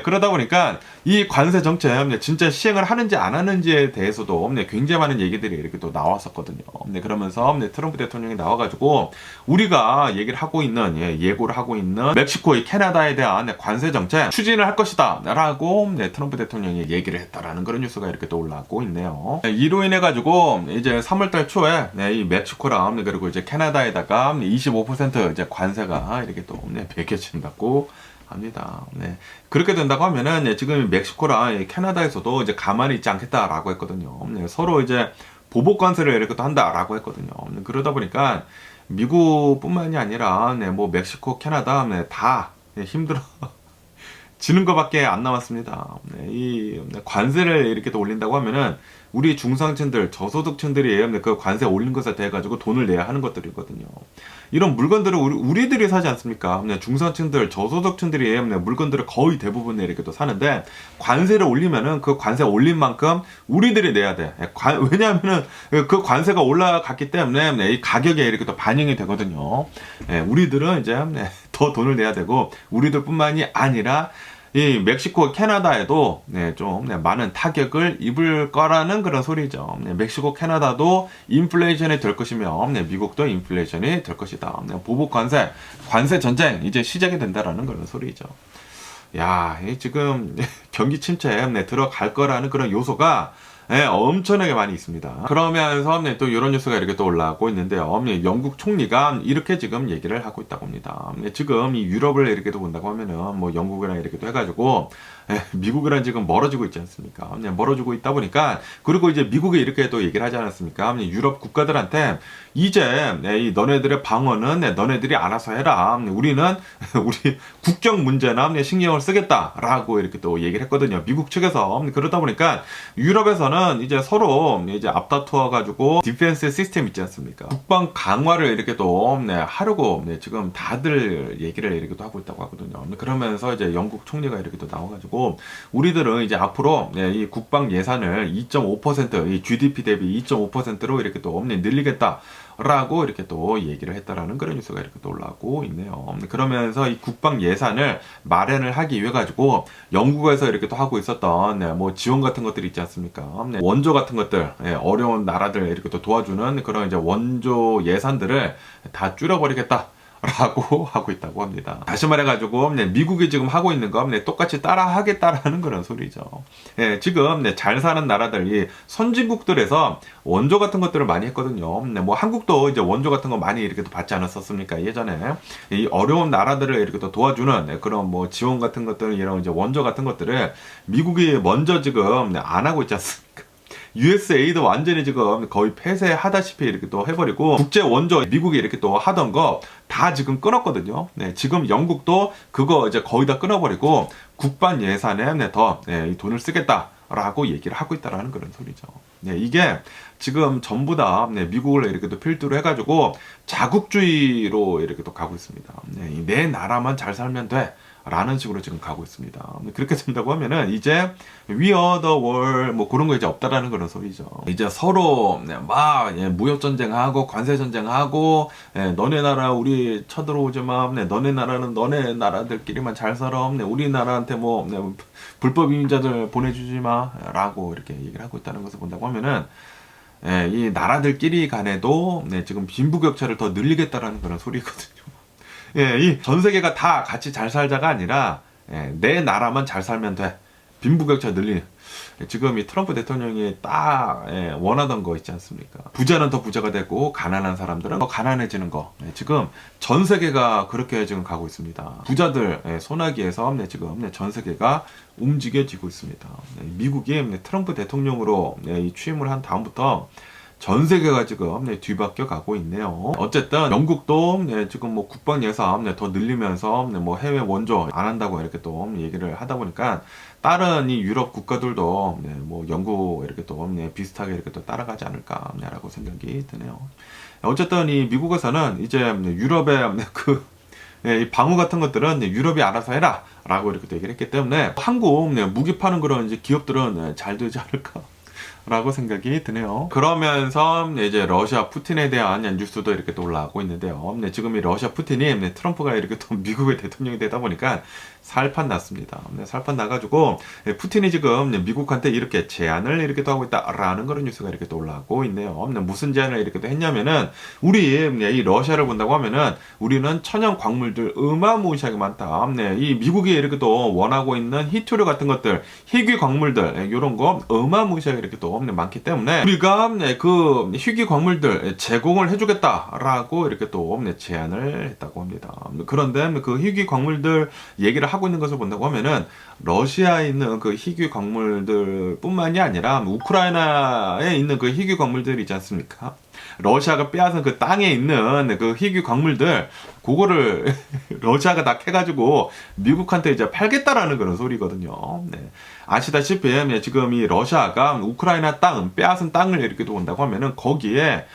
그러다 보니까 이 관세 정책 진짜 시행을 하는지 안 하는지에 대해서도 굉장히 많은 얘기들이 이렇게 또 나왔었거든요. 그러면서 트럼프 대통령이 나와가지고 우리가 얘기를 하고 있는 예고를 하고 있는 멕시코의 캐나다에 대한 관세 정책 추진을 할 것이다 라고 트럼프 대통령이 얘기를 했다라는 그런 뉴스가 이렇게 또 올라오고 있네요. 이로 인해 가지고 이제 3월달 초에 이 멕시코랑 그리고 이제 캐나다에다가 25% 이제 관세가 이렇게 또 매겨진다고 합니다. 그렇게 된다고 하면은 지금 멕시코랑 캐나다에서도 이제 가만히 있지 않겠다라고 했거든요. 서로 이제 보복 관세를 이렇게 또 한다라고 했거든요. 그러다 보니까 미국뿐만이 아니라 뭐 멕시코, 캐나다 다 힘들어. 지는 것밖에 안 남았습니다. 이 관세를 이렇게 또 올린다고 하면은 우리 중상층들, 저소득층들이 그 관세 올린 것에 대해 가지고 돈을 내야 하는 것들이거든요. 이런 물건들을 우리들이 사지 않습니까? 중산층들, 저소득층들이 물건들을 거의 대부분 이렇게 또 사는데 관세를 올리면은 그 관세 올린 만큼 우리들이 내야 돼. 왜냐하면은 그 관세가 올라갔기 때문에 이 가격에 이렇게 또 반영이 되거든요. 우리들은 이제 더 돈을 내야 되고 우리들뿐만이 아니라 이 멕시코, 캐나다에도 좀 많은 타격을 입을 거라는 그런 소리죠. 멕시코, 캐나다도 인플레이션이 될 것이며 미국도 인플레이션이 될 것이다. 보복 관세, 관세 전쟁 이제 시작이 된다라는 그런 소리죠. 야, 지금 경기 침체에 들어갈 거라는 그런 요소가 엄청나게 많이 있습니다. 그러면서 또 이런 뉴스가 이렇게 또 올라오고 있는데요. 영국 총리가 이렇게 지금 얘기를 하고 있다고 합니다. 지금 이 유럽을 이렇게 또 본다고 하면은 뭐 영국이랑 이렇게 또 해가지고 미국이랑 지금 멀어지고 있지 않습니까? 멀어지고 있다 보니까, 그리고 이제 미국이 이렇게 또 얘기를 하지 않았습니까? 유럽 국가들한테 이제 이 너네들의 방어는 너네들이 알아서 해라. 우리는 우리 국경 문제나 신경을 쓰겠다라고 이렇게 또 얘기를 했거든요. 미국 측에서. 그러다 보니까 유럽에서는 이제 서로 이제 앞다투어 가지고 디펜스 시스템 있지 않습니까? 국방 강화를 이렇게 또 하려고 지금 다들 얘기를 이렇게 또 하고 있다고 하거든요. 그러면서 이제 영국 총리가 이렇게 또 나와가지고 우리들은 이제 앞으로 이 국방 예산을 2.5% 이 GDP 대비 2.5%로 이렇게 또 늘리겠다. 라고 이렇게 또 얘기를 했다라는 그런 뉴스가 이렇게 또 올라오고 있네요. 그러면서 이 국방 예산을 마련을 하기 위해 가지고 영국에서 이렇게 또 하고 있었던 뭐 지원 같은 것들이 있지 않습니까? 원조 같은 것들, 어려운 나라들 이렇게 또 도와주는 그런 이제 원조 예산들을 다 줄여버리겠다. 라고 하고 있다고 합니다. 다시 말해가지고 미국이 지금 하고 있는 거 똑같이 따라 하겠다라는 그런 소리죠. 지금 잘 사는 나라들, 이 선진국들에서 원조 같은 것들을 많이 했거든요. 뭐 한국도 이제 원조 같은 거 많이 이렇게 또 받지 않았었습니까? 예전에 이 어려운 나라들을 이렇게 또 도와주는 그런 뭐 지원 같은 것들, 이런 이제 원조 같은 것들을 미국이 먼저 지금 안 하고 있지 않습니까? USAID 완전히 지금 거의 폐쇄하다시피 이렇게 또 해버리고, 국제 원조 미국이 이렇게 또 하던 거 다 지금 끊었거든요. 지금 영국도 그거 이제 거의 다 끊어버리고 국방 예산에 더 이 돈을 쓰겠다라고 얘기를 하고 있다라는 그런 소리죠. 이게 지금 전부 다 미국을 이렇게 또 필두로 해가지고 자국주의로 이렇게 또 가고 있습니다. 내 나라만 잘 살면 돼. 라는 식으로 지금 가고 있습니다. 그렇게 된다고 하면은 이제 We are the world 뭐 그런 거 이제 없다라는 그런 소리죠. 이제 서로 막 무역 전쟁하고 관세 전쟁하고, 너네 나라 우리 쳐들어오지 마. 너네 나라는 너네 나라들끼리만 잘 살아. 우리나라한테 뭐 불법 이민자들 보내주지 마라고 이렇게 얘기를 하고 있다는 것을 본다고 하면은, 이 나라들끼리 간에도 지금 빈부격차를 더 늘리겠다라는 그런 소리거든요. 이 전 세계가 다 같이 잘 살자가 아니라 내 나라만 잘 살면 돼. 빈부격차 늘리는. 지금 이 트럼프 대통령이 딱 원하던 거 있지 않습니까? 부자는 더 부자가 되고 가난한 사람들은 더 가난해지는 거. 지금 전 세계가 그렇게 지금 가고 있습니다. 부자들 소나기에서 지금 전 세계가 움직여지고 있습니다. 미국이 트럼프 대통령으로 취임을 한 다음부터 전 세계가 지금 뒤바뀌어 가고 있네요. 어쨌든 영국도 지금 뭐 국방 예산 더 늘리면서 뭐 해외 원조 안 한다고 이렇게 또 얘기를 하다 보니까 다른 이 유럽 국가들도 뭐 영국 이렇게 또 비슷하게 이렇게 또 따라가지 않을까라고 생각이 드네요. 어쨌든 이 미국에서는 이제 유럽의 이 방어 같은 것들은 유럽이 알아서 해라 라고 이렇게 또 얘기를 했기 때문에 한국 무기 파는 그런 이제 기업들은 잘 되지 않을까 라고 생각이 드네요. 그러면서 이제 러시아 푸틴에 대한 뉴스도 이렇게 또 올라오고 있는데요. 지금 이 러시아 푸틴이 트럼프가 이렇게 또 미국의 대통령이 되다 보니까 살판 났습니다. 살판 나가지고 푸틴이 지금 미국한테 이렇게 제안을 이렇게 또 하고 있다라는 그런 뉴스가 이렇게 또 올라오고 있네요. 무슨 제안을 이렇게 또 했냐면은, 우리 이 러시아를 본다고 하면은 우리는 천연 광물들 어마무시하게 많다. 이 미국이 이렇게 또 원하고 있는 히토류 같은 것들, 희귀 광물들 이런 거 어마무시하게 이렇게 또 많기 때문에 우리가 그 희귀 광물들 제공을 해주겠다라고 이렇게 또 제안을 했다고 합니다. 그런데 그 희귀 광물들 얘기를 하고 있는 것을 본다고 하면은 러시아에 있는 그 희귀 광물들 뿐만이 아니라 우크라이나에 있는 그 희귀 광물들이 있지 않습니까? 러시아가 빼앗은 그 땅에 있는 그 희귀 광물들, 그거를 러시아가 다 캐가지고 미국한테 이제 팔겠다라는 그런 소리거든요. 아시다시피 지금 이 러시아가 우크라이나 땅, 빼앗은 땅을 이렇게 본다고 하면은 거기에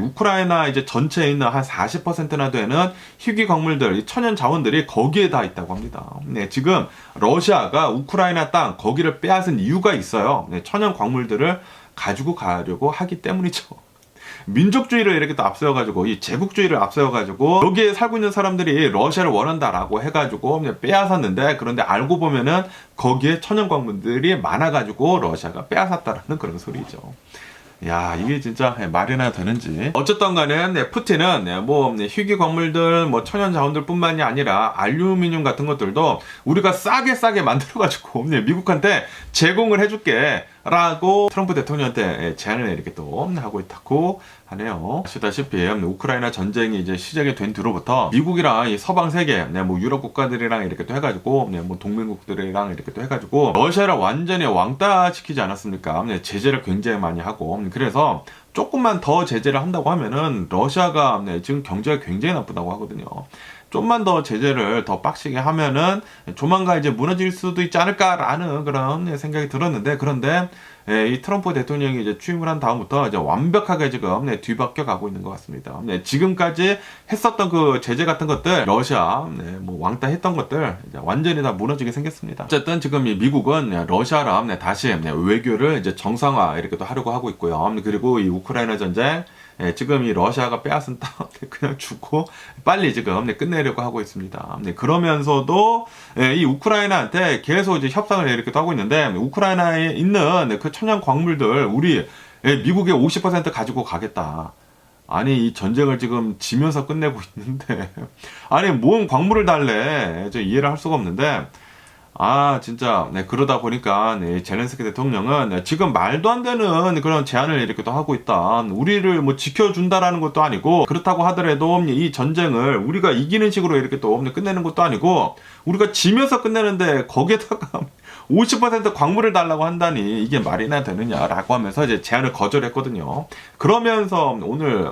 우크라이나 이제 전체에 있는 한 40%나 되는 희귀 광물들, 천연 자원들이 거기에 다 있다고 합니다. 지금 러시아가 우크라이나 땅, 거기를 빼앗은 이유가 있어요. 천연 광물들을 가지고 가려고 하기 때문이죠. 민족주의를 이렇게 또 앞세워가지고, 이 제국주의를 앞세워가지고 여기에 살고 있는 사람들이 러시아를 원한다라고 해가지고 빼앗았는데, 그런데 알고 보면은 거기에 천연광물들이 많아가지고 러시아가 빼앗았다라는 그런 소리죠. 야, 이게 진짜 말이나 되는지. 어쨌든 간에 푸틴은 뭐 희귀 광물들, 뭐 천연 자원들 뿐만이 아니라 알루미늄 같은 것들도 우리가 싸게 만들어가지고 미국한테 제공을 해줄게 라고 트럼프 대통령한테 제안을 이렇게 또 하고 있다고 하네요. 아시다시피 우크라이나 전쟁이 이제 시작이 된 뒤로부터 미국이랑 이 서방 세계, 뭐 유럽 국가들이랑 이렇게 또 해가지고, 뭐 동맹국들이랑 이렇게 또 해가지고 러시아를 완전히 왕따 시키지 않았습니까? 제재를 굉장히 많이 하고, 그래서 조금만 더 제재를 한다고 하면은 러시아가 지금 경제가 굉장히 나쁘다고 하거든요. 좀만 더 제재를 더 빡시게 하면은 조만간 이제 무너질 수도 있지 않을까라는 그런 생각이 들었는데, 그런데 이 트럼프 대통령이 이제 취임을 한 다음부터 이제 완벽하게 지금 뒤바뀌어 가고 있는 것 같습니다. 지금까지 했었던 그 제재 같은 것들, 러시아 뭐 왕따 했던 것들 이제 완전히 다 무너지게 생겼습니다. 어쨌든 지금 이 미국은 러시아랑 다시 외교를 이제 정상화 이렇게 또 하려고 하고 있고요. 그리고 이 우크라이나 전쟁, 지금 이 러시아가 빼앗은 땅 그냥 주고 빨리 지금 끝내려고 하고 있습니다. 그러면서도 이 우크라이나한테 계속 이제 협상을 이렇게 또 하고 있는데, 우크라이나에 있는 그 천연 광물들 우리 미국의 50% 가지고 가겠다. 아니 이 전쟁을 지금 지면서 끝내고 있는데 아니 뭔 광물을 달래. 저 이해를 할 수가 없는데, 진짜, 그러다 보니까, 젤렌스키 대통령은 지금 말도 안 되는 그런 제안을 이렇게 또 하고 있다. 우리를 뭐 지켜준다라는 것도 아니고, 그렇다고 하더라도 이 전쟁을 우리가 이기는 식으로 이렇게 또 끝내는 것도 아니고, 우리가 지면서 끝내는데 거기에다가 50% 광물을 달라고 한다니 이게 말이나 되느냐라고 하면서 이제 제안을 거절했거든요. 그러면서 오늘,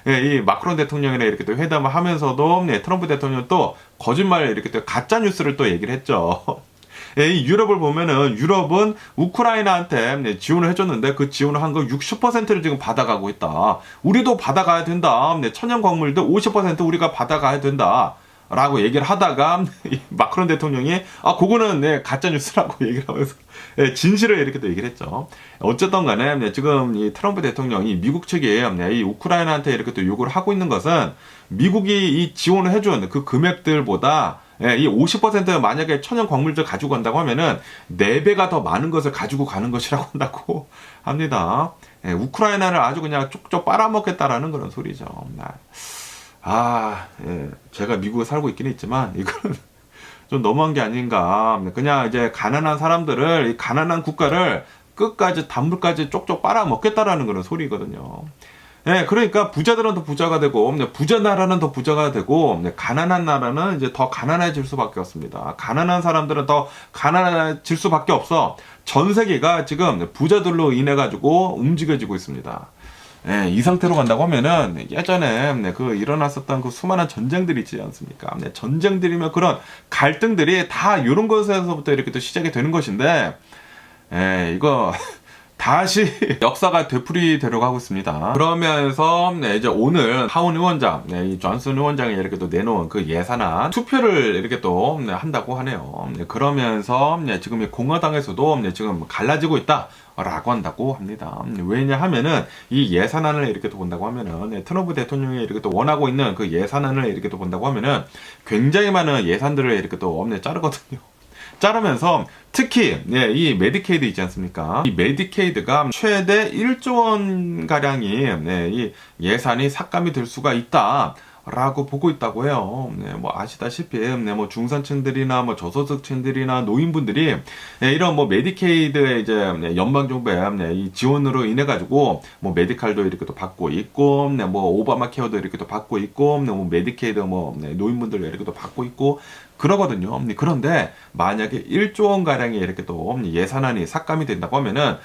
이 마크론 대통령이랑 이렇게 또 회담을 하면서도 트럼프 대통령 또 거짓말 이렇게 또 가짜 뉴스를 또 얘기를 했죠. 이 유럽을 보면은 유럽은 우크라이나한테 지원을 해줬는데 그 지원을 한 거 60%를 지금 받아가고 있다. 우리도 받아가야 된다. 천연 광물도 50% 우리가 받아가야 된다. 라고 얘기를 하다가 마크론 대통령이 그거는 가짜 뉴스라고 얘기를 하면서 진실을 이렇게 또 얘기를 했죠. 어쨌든 간에 지금 이 트럼프 대통령이 미국 측에 이 우크라이나한테 이렇게 또 요구를 하고 있는 것은 미국이 이 지원을 해준 그 금액들보다 이 50% 만약에 천연 광물들 가지고 간다고 하면은 4배가 더 많은 것을 가지고 가는 것이라고 한다고 합니다. 우크라이나를 아주 그냥 쪽쪽 빨아먹겠다라는 그런 소리죠. 제가 미국에 살고 있긴 있지만, 이거는 좀 너무한 게 아닌가. 그냥 이제 가난한 사람들을, 이 가난한 국가를 끝까지, 단물까지 쪽쪽 빨아먹겠다라는 그런 소리거든요. 그러니까 부자들은 더 부자가 되고, 부자 나라는 더 부자가 되고, 가난한 나라는 이제 더 가난해질 수밖에 없습니다. 가난한 사람들은 더 가난해질 수밖에 없어. 전 세계가 지금 부자들로 인해가지고 움직여지고 있습니다. 이 상태로 간다고 하면은 예전에 그 일어났었던 그 수많은 전쟁들이 있지 않습니까? 전쟁들이면 그런 갈등들이 다 이런 것에서부터 이렇게 또 시작이 되는 것인데, 이거 다시 역사가 되풀이되려고 하고 있습니다. 그러면서 이제 오늘 하원 의원장, 이 존슨 의원장이 이렇게 또 내놓은 그 예산안 투표를 이렇게 또 한다고 하네요. 그러면서 지금 이 공화당에서도 지금 갈라지고 있다. 라고 한다고 합니다. 왜냐하면은 이 예산안을 이렇게 또 본다고 하면은 트럼프 대통령이 이렇게 또 원하고 있는 그 예산안을 이렇게 또 본다고 하면은 굉장히 많은 예산들을 이렇게 또 자르거든요. 자르면서 특히 이 메디케이드 있지 않습니까? 이 메디케이드가 최대 1조 원 가량이 이 예산이 삭감이 될 수가 있다. 라고 보고 있다고 해요. 뭐 아시다시피 뭐 중산층들이나 뭐 저소득층들이나 노인분들이 이런 뭐 메디케이드의 이제 연방 정부의 이 지원으로 인해 가지고 뭐 메디칼도 이렇게 또 받고 있고, 뭐 오바마 케어도 이렇게 또 받고 있고, 뭐 메디케이드 뭐 노인분들 이렇게 또 받고 있고 그러거든요. 그런데 만약에 1조 원 가량이 이렇게 또 예산안이 삭감이 된다고 하면은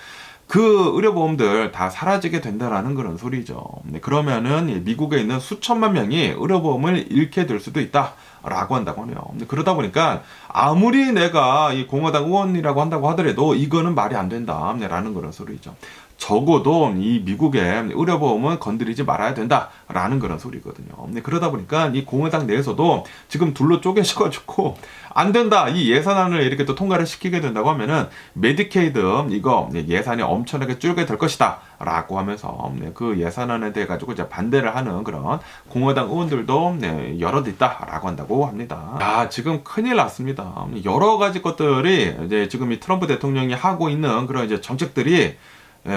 그 의료보험들 다 사라지게 된다라는 그런 소리죠. 그러면은 미국에 있는 수천만 명이 의료보험을 잃게 될 수도 있다라고 한다고 하네요. 그러다 보니까 아무리 내가 이 공화당 의원이라고 한다고 하더라도 이거는 말이 안 된다라는 그런 소리죠. 적어도 이 미국의 의료보험은 건드리지 말아야 된다라는 그런 소리거든요. 그러다 보니까 이 공화당 내에서도 지금 둘로 쪼개져가지고 안 된다. 이 예산안을 이렇게 또 통과를 시키게 된다고 하면은 메디케이드 이거 예산이 엄청나게 줄게 될 것이다. 라고 하면서 그 예산안에 대해 가지고 이제 반대를 하는 그런 공화당 의원들도 여럿 있다라고 한다고 합니다. 지금 큰일 났습니다. 여러 가지 것들이 이제 지금 이 트럼프 대통령이 하고 있는 그런 이제 정책들이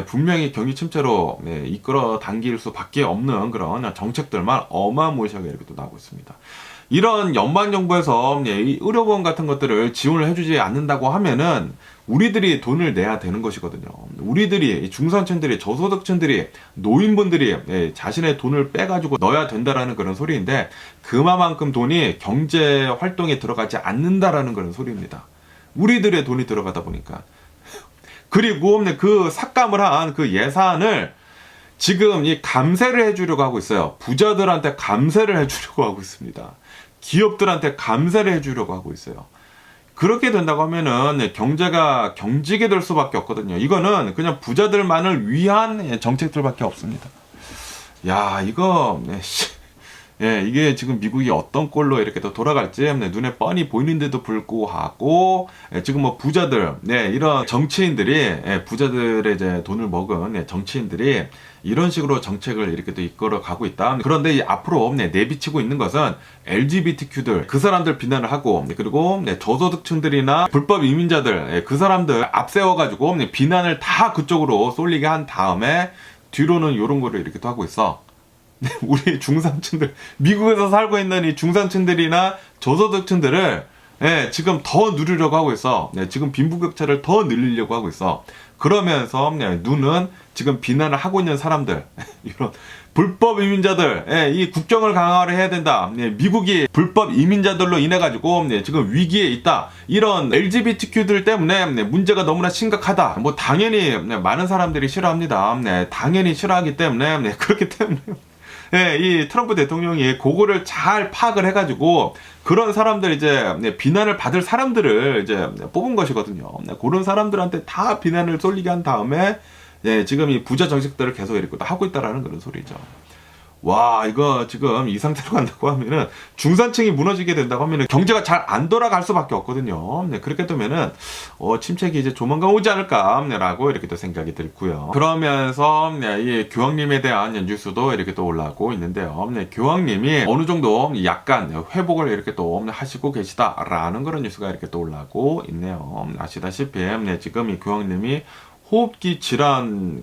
분명히 경기 침체로 이끌어 당길 수밖에 없는 그런 정책들만 어마무시하게 이렇게 또 나오고 있습니다. 이런 연방정부에서 이 의료보험 같은 것들을 지원을 해주지 않는다고 하면은 우리들이 돈을 내야 되는 것이거든요. 우리들이 중산층들이 저소득층들이 노인분들이 자신의 돈을 빼가지고 넣어야 된다라는 그런 소리인데 그만큼 돈이 경제 활동에 들어가지 않는다라는 그런 소리입니다. 우리들의 돈이 들어가다 보니까. 그리고 그 삭감을 한 그 예산을 지금 이 감세를 해주려고 하고 있어요. 부자들한테 감세를 해주려고 하고 있습니다. 기업들한테 감세를 해주려고 하고 있어요. 그렇게 된다고 하면은 경제가 경직이 될 수밖에 없거든요. 이거는 그냥 부자들만을 위한 정책들밖에 없습니다. 야, 이거 이게 지금 미국이 어떤 꼴로 이렇게 또 돌아갈지 눈에 뻔히 보이는데도 불구하고 지금 뭐 부자들, 이런 정치인들이 부자들의 이제 돈을 먹은 정치인들이 이런 식으로 정책을 이렇게 또 이끌어 가고 있다. 그런데 앞으로 내비치고 있는 것은 LGBTQ들 그 사람들 비난을 하고 그리고 저소득층들이나 불법 이민자들 그 사람들 앞세워 가지고 비난을 다 그쪽으로 쏠리게 한 다음에 뒤로는 이런 거를 이렇게 또 하고 있어. 우리 중산층들, 미국에서 살고 있는 이 중산층들이나 저소득층들을 지금 더 누리려고 하고 있어. 지금 빈부격차를 더 늘리려고 하고 있어. 그러면서 눈은 지금 비난을 하고 있는 사람들, 이런 불법 이민자들, 이 국경을 강화를 해야 된다. 미국이 불법 이민자들로 인해 가지고 지금 위기에 있다. 이런 LGBTQ들 때문에 문제가 너무나 심각하다. 뭐 당연히 많은 사람들이 싫어합니다. 당연히 싫어하기 때문에 그렇기 때문에. 이 트럼프 대통령이 그거를 잘 파악을 해가지고 그런 사람들 이제 비난을 받을 사람들을 이제 뽑은 것이거든요. 그런 사람들한테 다 비난을 쏠리게 한 다음에 지금 이 부자 정책들을 계속 이렇게 하고 있다라는 그런 소리죠. 와, 이거 지금 이 상태로 간다고 하면은 중산층이 무너지게 된다고 하면은 경제가 잘 안 돌아갈 수밖에 없거든요. 그렇게 되면은 침체기 이제 조만간 오지 않을까라고 이렇게 또 생각이 들고요. 그러면서 이 교황님에 대한 뉴스도 이렇게 또 올라오고 있는데요. 교황님이 어느 정도 약간 회복을 이렇게 또 하시고 계시다라는 그런 뉴스가 이렇게 또 올라오고 있네요. 아시다시피 지금 이 교황님이 호흡기 질환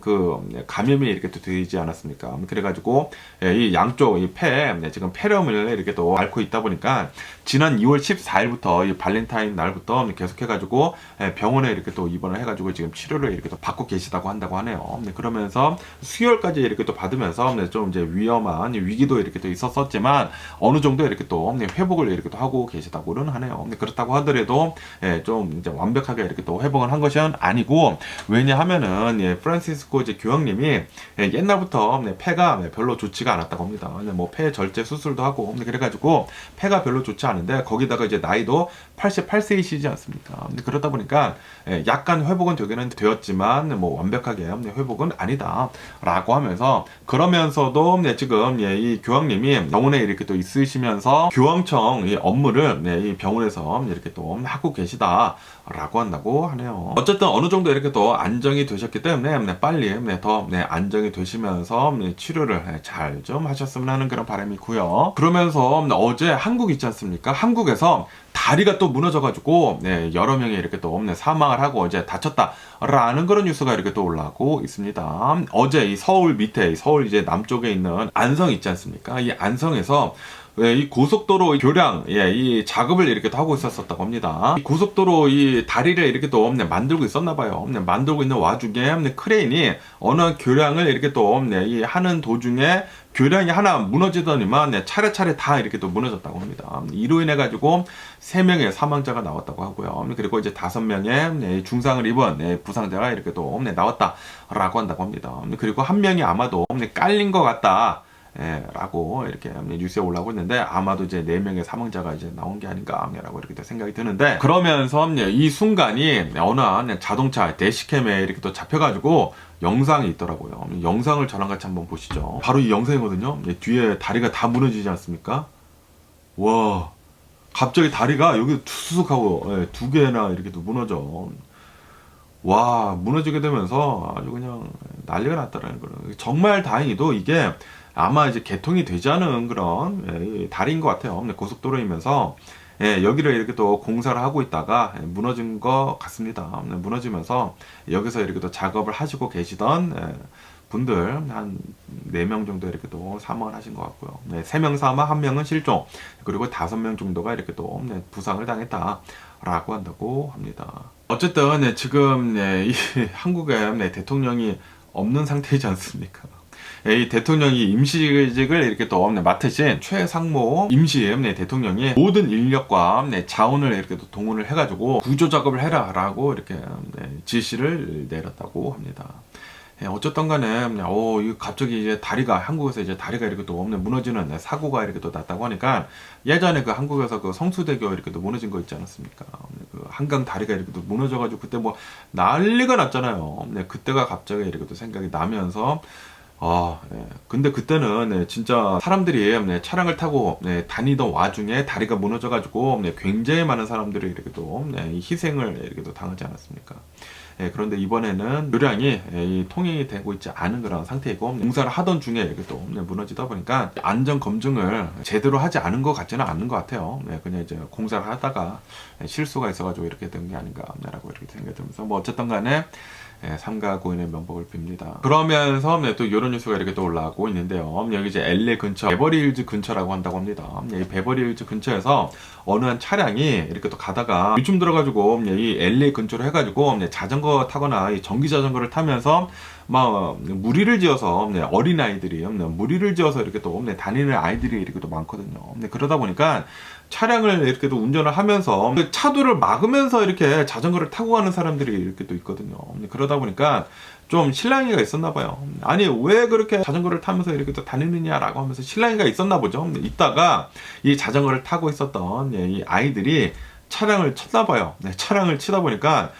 감염이 이렇게 또 되지 않았습니까? 그래가지고 이 양쪽 이 폐 지금 폐렴을 이렇게 또 앓고 있다 보니까 지난 2월 14일부터 이 발렌타인 날부터 계속해가지고 병원에 이렇게 또 입원을 해가지고 지금 치료를 이렇게 또 받고 계시다고 한다고 하네요. 그러면서 수혈까지 이렇게 또 받으면서 좀 이제 위험한 위기도 이렇게 또 있었었지만 어느 정도 이렇게 또 회복을 이렇게 또 하고 계시다고는 하네요. 그렇다고 하더라도 좀 이제 완벽하게 이렇게 또 회복을 한 것은 아니고 왜냐하면은 프란시스코 이제 교황님이 옛날부터 폐가 별로 좋지가 않았다고 합니다. 뭐 폐 절제 수술도 하고 그래가지고 폐가 별로 좋지 않은데 거기다가 이제 나이도 88세이시지 않습니까? 그러다 보니까 약간 회복은 되기는 되었지만 뭐 완벽하게 회복은 아니다라고 하면서 그러면서도 지금 이 교황님이 병원에 이렇게 또 있으시면서 교황청 업무를 이 병원에서 이렇게 또 하고 계시다라고 한다고 하네요. 어쨌든 어느 정도 이렇게 또 안정이 되셨기 때문에 빨리 더 안정이 되시면서 치료를 잘 좀 하셨으면 하는 그런 바람이고요. 그러면서 어제 한국 있지 않습니까? 한국에서 다리가 또 무너져가지고 여러 명이 이렇게 또 사망을 하고 이제 다쳤다라는 그런 뉴스가 이렇게 또 올라오고 있습니다. 어제 이 서울 밑에 서울 이제 남쪽에 있는 안성 있지 않습니까? 이 안성에서 이 고속도로 교량, 이 작업을 이렇게 또 하고 있었다고 합니다. 이 고속도로 이 다리를 이렇게 또 만들고 있었나봐요. 만들고 있는 와중에 크레인이 어느 교량을 이렇게 또 이 하는 도중에 교량이 하나 무너지더니만 차례차례 다 이렇게 또 무너졌다고 합니다. 이로 인해 가지고 3명의 사망자가 나왔다고 하고요. 그리고 이제 5명의 중상을 입은 부상자가 이렇게 또 나왔다라고 한다고 합니다. 그리고 한 명이 아마도 깔린 것 같다. 라고 이렇게 뉴스에 올라오고 있는데 아마도 이제 4명의 사망자가 이제 나온 게 아닌가라고 이렇게 생각이 드는데 그러면서 이 순간이 어느 한 자동차 대시캠에 이렇게 또 잡혀가지고 영상이 있더라고요. 영상을 저랑 같이 한번 보시죠. 바로 이 영상이거든요. 뒤에 다리가 다 무너지지 않습니까? 와, 갑자기 다리가 여기 투수하고 2개나 이렇게 또 무너져. 와, 무너지게 되면서 아주 그냥 난리가 났다라는 거예요. 정말 다행히도 이게 아마 이제 개통이 되지 않은 그런 다리인 것 같아요. 고속도로이면서 여기를 이렇게 또 공사를 하고 있다가 무너진 것 같습니다. 무너지면서 여기서 이렇게 또 작업을 하시고 계시던 분들 한 4명 정도 이렇게 또 사망을 하신 것 같고요. 네, 3명 사망, 1명은 실종, 그리고 5명 정도가 이렇게 또 네, 부상을 당했다라고 한다고 합니다. 어쨌든 네, 지금 네, 이 한국에 네, 대통령이 없는 상태이지 않습니까? 이 대통령이 임시직을 이렇게 또 맡으신 최상모 임시 대통령이 모든 인력과 자원을 이렇게 또 동원을 해가지고 구조 작업을 해라라고 이렇게 지시를 내렸다고 합니다. 어쨌든 간에, 이거 갑자기 이제 다리가, 한국에서 이제 다리가 이렇게 또 무너지는 사고가 이렇게 또 났다고 하니까 예전에 그 한국에서 그 성수대교 이렇게 또 무너진 거 있지 않았습니까? 그 한강 다리가 이렇게 또 무너져가지고 그때 뭐 난리가 났잖아요. 그때가 갑자기 이렇게 또 생각이 나면서 근데 그때는 진짜 사람들이 차량을 타고 다니던 와중에 다리가 무너져가지고 굉장히 많은 사람들이 이렇게 또 희생을 이렇게 또 당하지 않았습니까? 그런데 이번에는 요량이 통행이 되고 있지 않은 그런 상태이고 공사를 하던 중에 이렇게 또 무너지다 보니까 안전 검증을 제대로 하지 않은 것 같지는 않는 것 같아요. 그냥 이제 공사를 하다가 실수가 있어가지고 이렇게 된 게 아닌가라고 이렇게 생각이 들면서 뭐 어쨌든 간에 삼가 고인의 명복을 빕니다. 그러면서 또 이런 뉴스가 이렇게 또 올라오고 있는데요. 여기 이제 LA 근처 베버리힐즈 근처라고 한다고 합니다. 이 베버리힐즈 근처에서 어느 한 차량이 이렇게 또 가다가 요즘 들어가지고 이 LA 근처로 해가지고 자전거 타거나 이 전기 자전거를 타면서 막 무리를 지어서 어린 아이들이 무리를 지어서 이렇게 또 다니는 아이들이 이렇게 또 많거든요. 그러다 보니까 차량을 이렇게 또 운전을 하면서 차도를 막으면서 이렇게 자전거를 타고 가는 사람들이 이렇게 또 있거든요. 그러다 보니까 좀 실랑이가 있었나 봐요. 아니 왜 그렇게 자전거를 타면서 이렇게 또 다니느냐라고 하면서 실랑이가 있었나 보죠. 있다가 이 자전거를 타고 있었던 이 아이들이 차량을 쳤나 봐요. 차량을 치다 보니까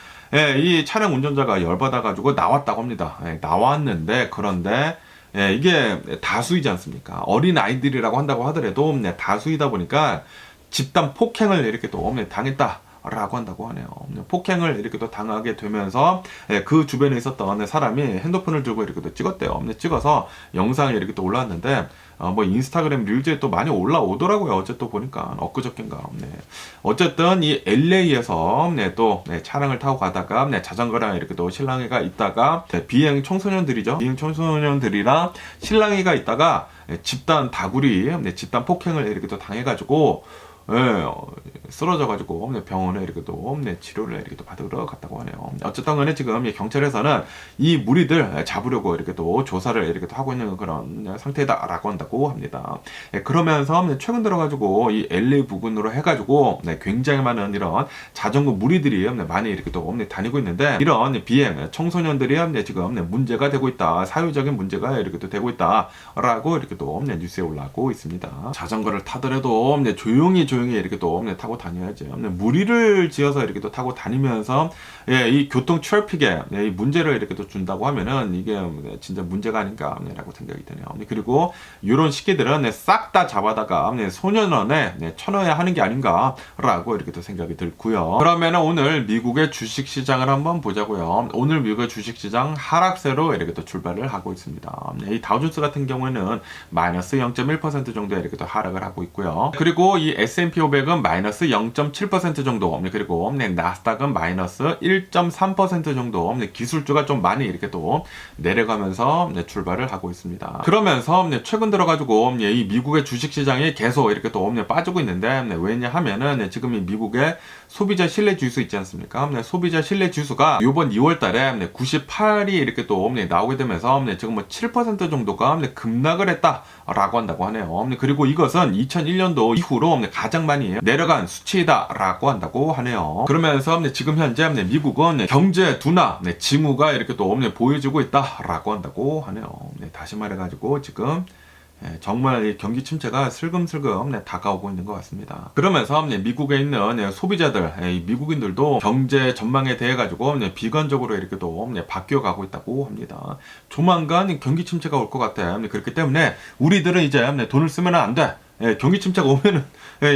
이 차량 운전자가 열받아가지고 나왔다고 합니다. 나왔는데 그런데 이게 다수이지 않습니까? 어린 아이들이라고 한다고 하더라도 다수이다 보니까 집단 폭행을 이렇게 또 당했다라고 한다고 하네요. 폭행을 이렇게 또 당하게 되면서 그 주변에 있었던 사람이 핸드폰을 들고 이렇게 또 찍었대요. 찍어서 영상이 이렇게 또 올라왔는데 뭐 인스타그램 릴즈에 또 많이 올라오더라고요. 어제 또 보니까 엊그저께인가. 어쨌든 이 LA에서 또 차량을 타고 가다가 자전거랑 이렇게 또 실랑이가 있다가 비행 청소년들이죠. 비행 청소년들이랑 실랑이가 있다가 집단 다구리, 집단 폭행을 이렇게 또 당해가지고 쓰러져가지고 병원에 이렇게 또 치료를 이렇게 또 받으러 갔다고 하네요. 어쨌든 간에 지금 경찰에서는 이 무리들 잡으려고 이렇게 또 조사를 이렇게 또 하고 있는 그런 상태다라고 한다고 합니다. 그러면서 최근 들어가지고 이 LA 부근으로 해가지고 굉장히 많은 이런 자전거 무리들이 많이 이렇게 또 다니고 있는데 이런 비행 청소년들이 지금 문제가 되고 있다. 사회적인 문제가 이렇게 또 되고 있다라고 이렇게 또 뉴스에 올라오고 있습니다. 자전거를 타더라도 조용히 이렇게 또 타고 다녀야지. 무리를 지어서 이렇게 또 타고 다니면서 이 교통 트래픽에 이 문제를 이렇게 또 준다고 하면은 이게 진짜 문제가 아닌가라고 생각이 드네요. 그리고 이런 시기들은 싹 다 잡아다가 소년원에 쳐넣어야 하는 게 아닌가라고 이렇게 또 생각이 들고요. 그러면은 오늘 미국의 주식 시장을 한번 보자고요. 오늘 미국의 주식 시장 하락세로 이렇게 또 출발을 하고 있습니다. 이 다우존스 같은 경우에는 마이너스 0.1% 정도 이렇게 또 하락을 하고 있고요. 그리고 이 S&P 500은 마이너스 0.7% 정도, 그리고 나스닥은 마이너스 1.3% 정도 기술주가 좀 많이 이렇게 또 내려가면서 출발을 하고 있습니다. 그러면서 최근 들어가지고 이 미국의 주식시장이 계속 이렇게 또 빠지고 있는데 왜냐하면은 지금 이 미국의 소비자 신뢰 지수 있지 않습니까? 소비자 신뢰 지수가 이번 2월 달에 98이 이렇게 또 나오게 되면서 지금 뭐 7% 정도가 급락을 했다라고 한다고 하네요. 그리고 이것은 2001년도 이후로 가장 많이 내려간 수치다라고 한다고 하네요. 그러면서 지금 현재 미국은 경제 둔화, 징후가 이렇게 또 보여지고 있다라고 한다고 하네요. 다시 말해가지고 지금 정말 경기 침체가 슬금슬금 다가오고 있는 것 같습니다. 그러면서 미국에 있는 소비자들, 미국인들도 경제 전망에 대해 가지고 비관적으로 이렇게 또 바뀌어가고 있다고 합니다. 조만간 경기 침체가 올 것 같아. 그렇기 때문에 우리들은 이제 돈을 쓰면 안 돼. 경기 침체가 오면은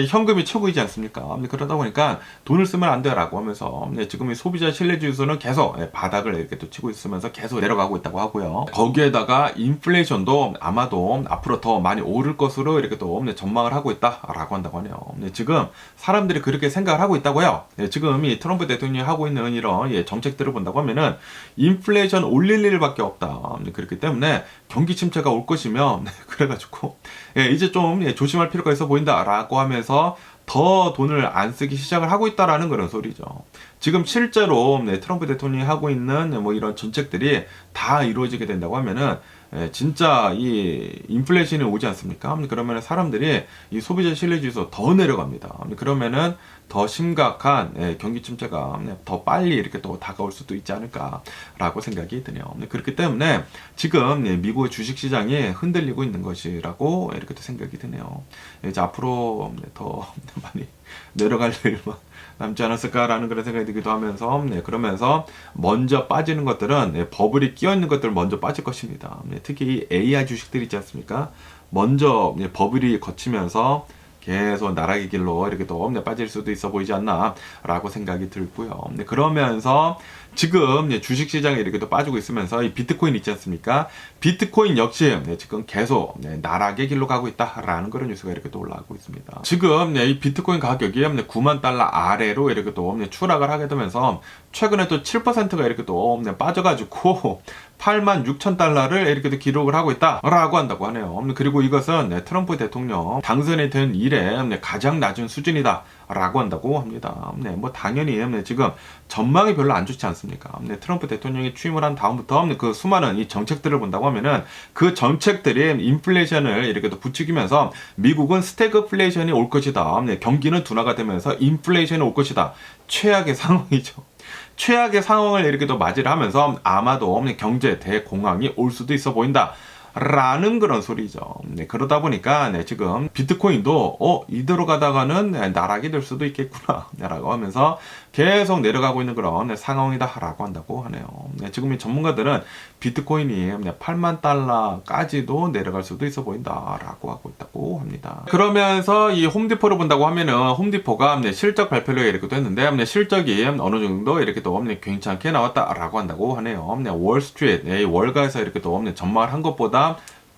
현금이 최고이지 않습니까? 그러다 보니까 돈을 쓰면 안 돼라고 하면서 지금 이 소비자 신뢰 지수는 계속 바닥을 이렇게 또 치고 있으면서 계속 내려가고 있다고 하고요. 거기에다가 인플레이션도 아마도 앞으로 더 많이 오를 것으로 이렇게 또 전망을 하고 있다라고 한다고 하네요. 지금 사람들이 그렇게 생각을 하고 있다고요. 지금 이 트럼프 대통령이 하고 있는 이런 정책들을 본다고 하면은 인플레이션 올릴 일밖에 없다. 그렇기 때문에 경기 침체가 올 것이면 그래가지고 이제 좀 조심할 필요가 있어 보인다라고 하면서 더 돈을 안 쓰기 시작을 하고 있다라는 그런 소리죠. 지금 실제로 트럼프 대통령이 하고 있는 뭐 이런 정책들이 다 이루어지게 된다고 하면은 진짜 이 인플레이션이 오지 않습니까? 그러면 사람들이 이 소비자 신뢰 지수 더 내려갑니다. 그러면은 더 심각한 경기 침체가 더 빨리 이렇게 또 다가올 수도 있지 않을까라고 생각이 드네요. 그렇기 때문에 지금 미국의 주식 시장이 흔들리고 있는 것이라고 이렇게 또 생각이 드네요. 이제 앞으로 더 많이 내려갈 일만 남지 않았을까라는 그런 생각이 들기도 하면서 그러면서 먼저 빠지는 것들은 버블이 끼어 있는 것들 먼저 빠질 것입니다. 특히 이 AI 주식들 있지 않습니까? 먼저 버블이 거치면서 계속 나락의 길로 이렇게 또 빠질 수도 있어 보이지 않나 라고 생각이 들고요. 그러면서 지금 주식시장에 이렇게 또 빠지고 있으면서 이 비트코인 있지 않습니까? 비트코인 역시 지금 계속 나락의 길로 가고 있다라는 그런 뉴스가 이렇게 또 올라오고 있습니다. 지금 이 비트코인 가격이 9만 달러 아래로 이렇게 또 추락을 하게 되면서 최근에 또 7%가 이렇게 또 빠져가지고 8만 6천 달러를 이렇게 또 기록을 하고 있다라고 한다고 하네요. 그리고 이것은 트럼프 대통령 당선이 된 이래 가장 낮은 수준이다라고 한다고 합니다. 뭐 당연히 지금 전망이 별로 안 좋지 않습니까? 트럼프 대통령이 취임을 한 다음부터 그 수많은 이 정책들을 본다고 하면은 그 정책들이 인플레이션을 이렇게 또 부추기면서 미국은 스태그플레이션이 올 것이다. 경기는 둔화가 되면서 인플레이션이 올 것이다. 최악의 상황이죠. 최악의 상황을 이렇게 또 맞이를 하면서 아마도 경제 대공황이 올 수도 있어 보인다. 라는 그런 소리죠. 그러다 보니까 지금 비트코인도 이대로 가다가는 나락이 될 수도 있겠구나 라고 하면서 계속 내려가고 있는 그런 상황이다 라고 한다고 하네요. 지금 이 전문가들은 비트코인이 8만 달러까지도 내려갈 수도 있어 보인다 라고 하고 있다고 합니다. 그러면서 이 홈디포를 본다고 하면은 홈디포가 실적 발표를 이렇게 또 했는데 실적이 어느 정도 이렇게 또 괜찮게 나왔다 라고 한다고 하네요. 월스트리트 월가에서 이렇게 또 전망을 한 것보다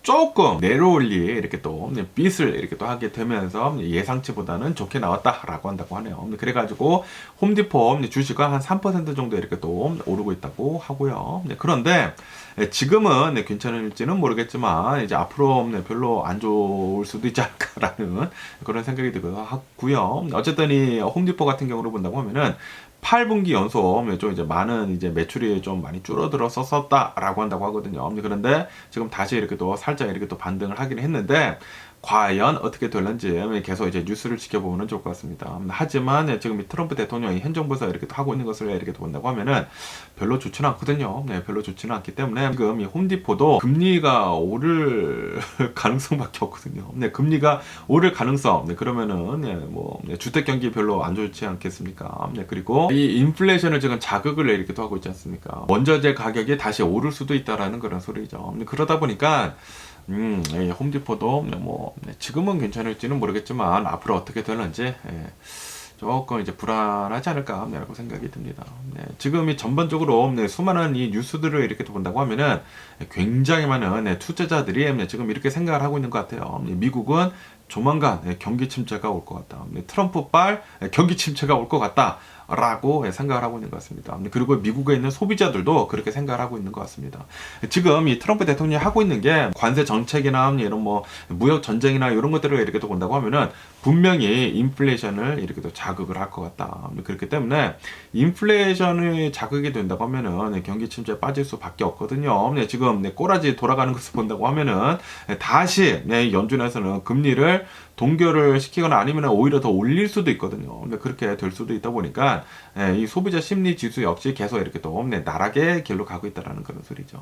조금 내려올리 이렇게 또 빚을 이렇게 또 하게 되면서 예상치보다는 좋게 나왔다라고 한다고 하네요. 그래가지고 홈디포 주식은 한 3% 정도 이렇게 또 오르고 있다고 하고요. 그런데 지금은 괜찮을지는 모르겠지만 이제 앞으로 별로 안 좋을 수도 있지 않을까라는 그런 생각이 들기도 하고요. 어쨌든 이 홈디포 같은 경우로 본다고 하면은 8분기 연속 좀 이제 많은 이제 매출이 좀 많이 줄어들었었다라고 한다고 하거든요. 그런데 지금 다시 이렇게 또 살짝 이렇게 또 반등을 하긴 했는데 과연 어떻게 될는지 계속 이제 뉴스를 지켜보면 좋을 것 같습니다. 하지만 지금 이 트럼프 대통령이 현 정부에서 이렇게 또 하고 있는 것을 이렇게 또 본다고 하면은 별로 좋지는 않거든요. 별로 좋지는 않기 때문에 지금 이 홈디포도 금리가 오를 가능성밖에 없거든요. 금리가 오를 가능성. 그러면은 뭐 주택 경기 별로 안 좋지 않겠습니까? 그리고 이 인플레이션을 지금 자극을 이렇게 또 하고 있지 않습니까? 원자재 가격이 다시 오를 수도 있다라는 그런 소리죠. 그러다 보니까 홈디포도 뭐 지금은 괜찮을지는 모르겠지만 앞으로 어떻게 되는지 조금 이제 불안하지 않을까라고 생각이 듭니다. 지금 이 전반적으로 수많은 이 뉴스들을 이렇게 본다고 하면은 굉장히 많은 투자자들이 지금 이렇게 생각을 하고 있는 것 같아요. 미국은 조만간 경기 침체가 올 것 같다. 트럼프발 경기 침체가 올 것 같다. 라고 생각을 하고 있는 것 같습니다. 그리고 미국에 있는 소비자들도 그렇게 생각을 하고 있는 것 같습니다. 지금 이 트럼프 대통령이 하고 있는 게 관세 정책이나 이런 뭐 무역 전쟁이나 이런 것들을 이렇게 또 본다고 하면은 분명히 인플레이션을 이렇게 또 자극을 할 것 같다. 그렇기 때문에 인플레이션이 자극이 된다고 하면은 경기 침체에 빠질 수밖에 없거든요. 지금 꼬라지 돌아가는 것을 본다고 하면은 다시 연준에서는 금리를 동결을 시키거나 아니면 오히려 더 올릴 수도 있거든요. 그렇게 될 수도 있다 보니까 이 소비자 심리 지수 역시 계속 이렇게 또 나락의 길로 가고 있다라는 그런 소리죠.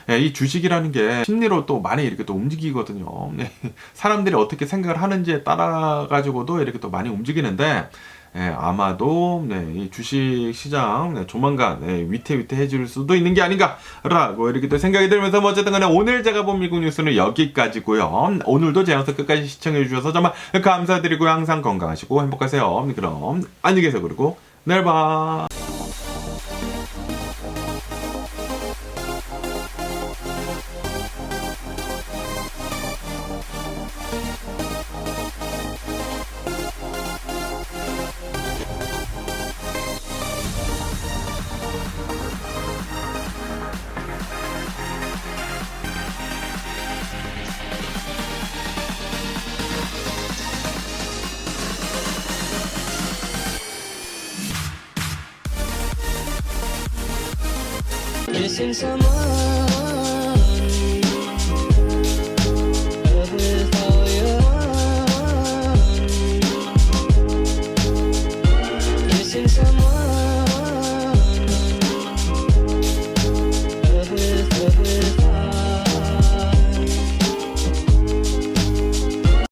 이 주식이라는 게 심리로 또 많이 이렇게 또 움직이거든요. 사람들이 어떻게 생각을 하는지에 따라 가지고도 이렇게 또 많이 움직이는데 아마도 이 주식 시장 조만간 위태위태해질 수도 있는 게 아닌가라고 이렇게 또 생각이 들면서 뭐 어쨌든 간에 오늘 제가 본 미국 뉴스는 여기까지고요. 오늘도 제 영상 끝까지 시청해 주셔서 정말 감사드리고요. 항상 건강하시고 행복하세요. 그럼 안녕히 계세요. 그리고 내일 봐. Missing someone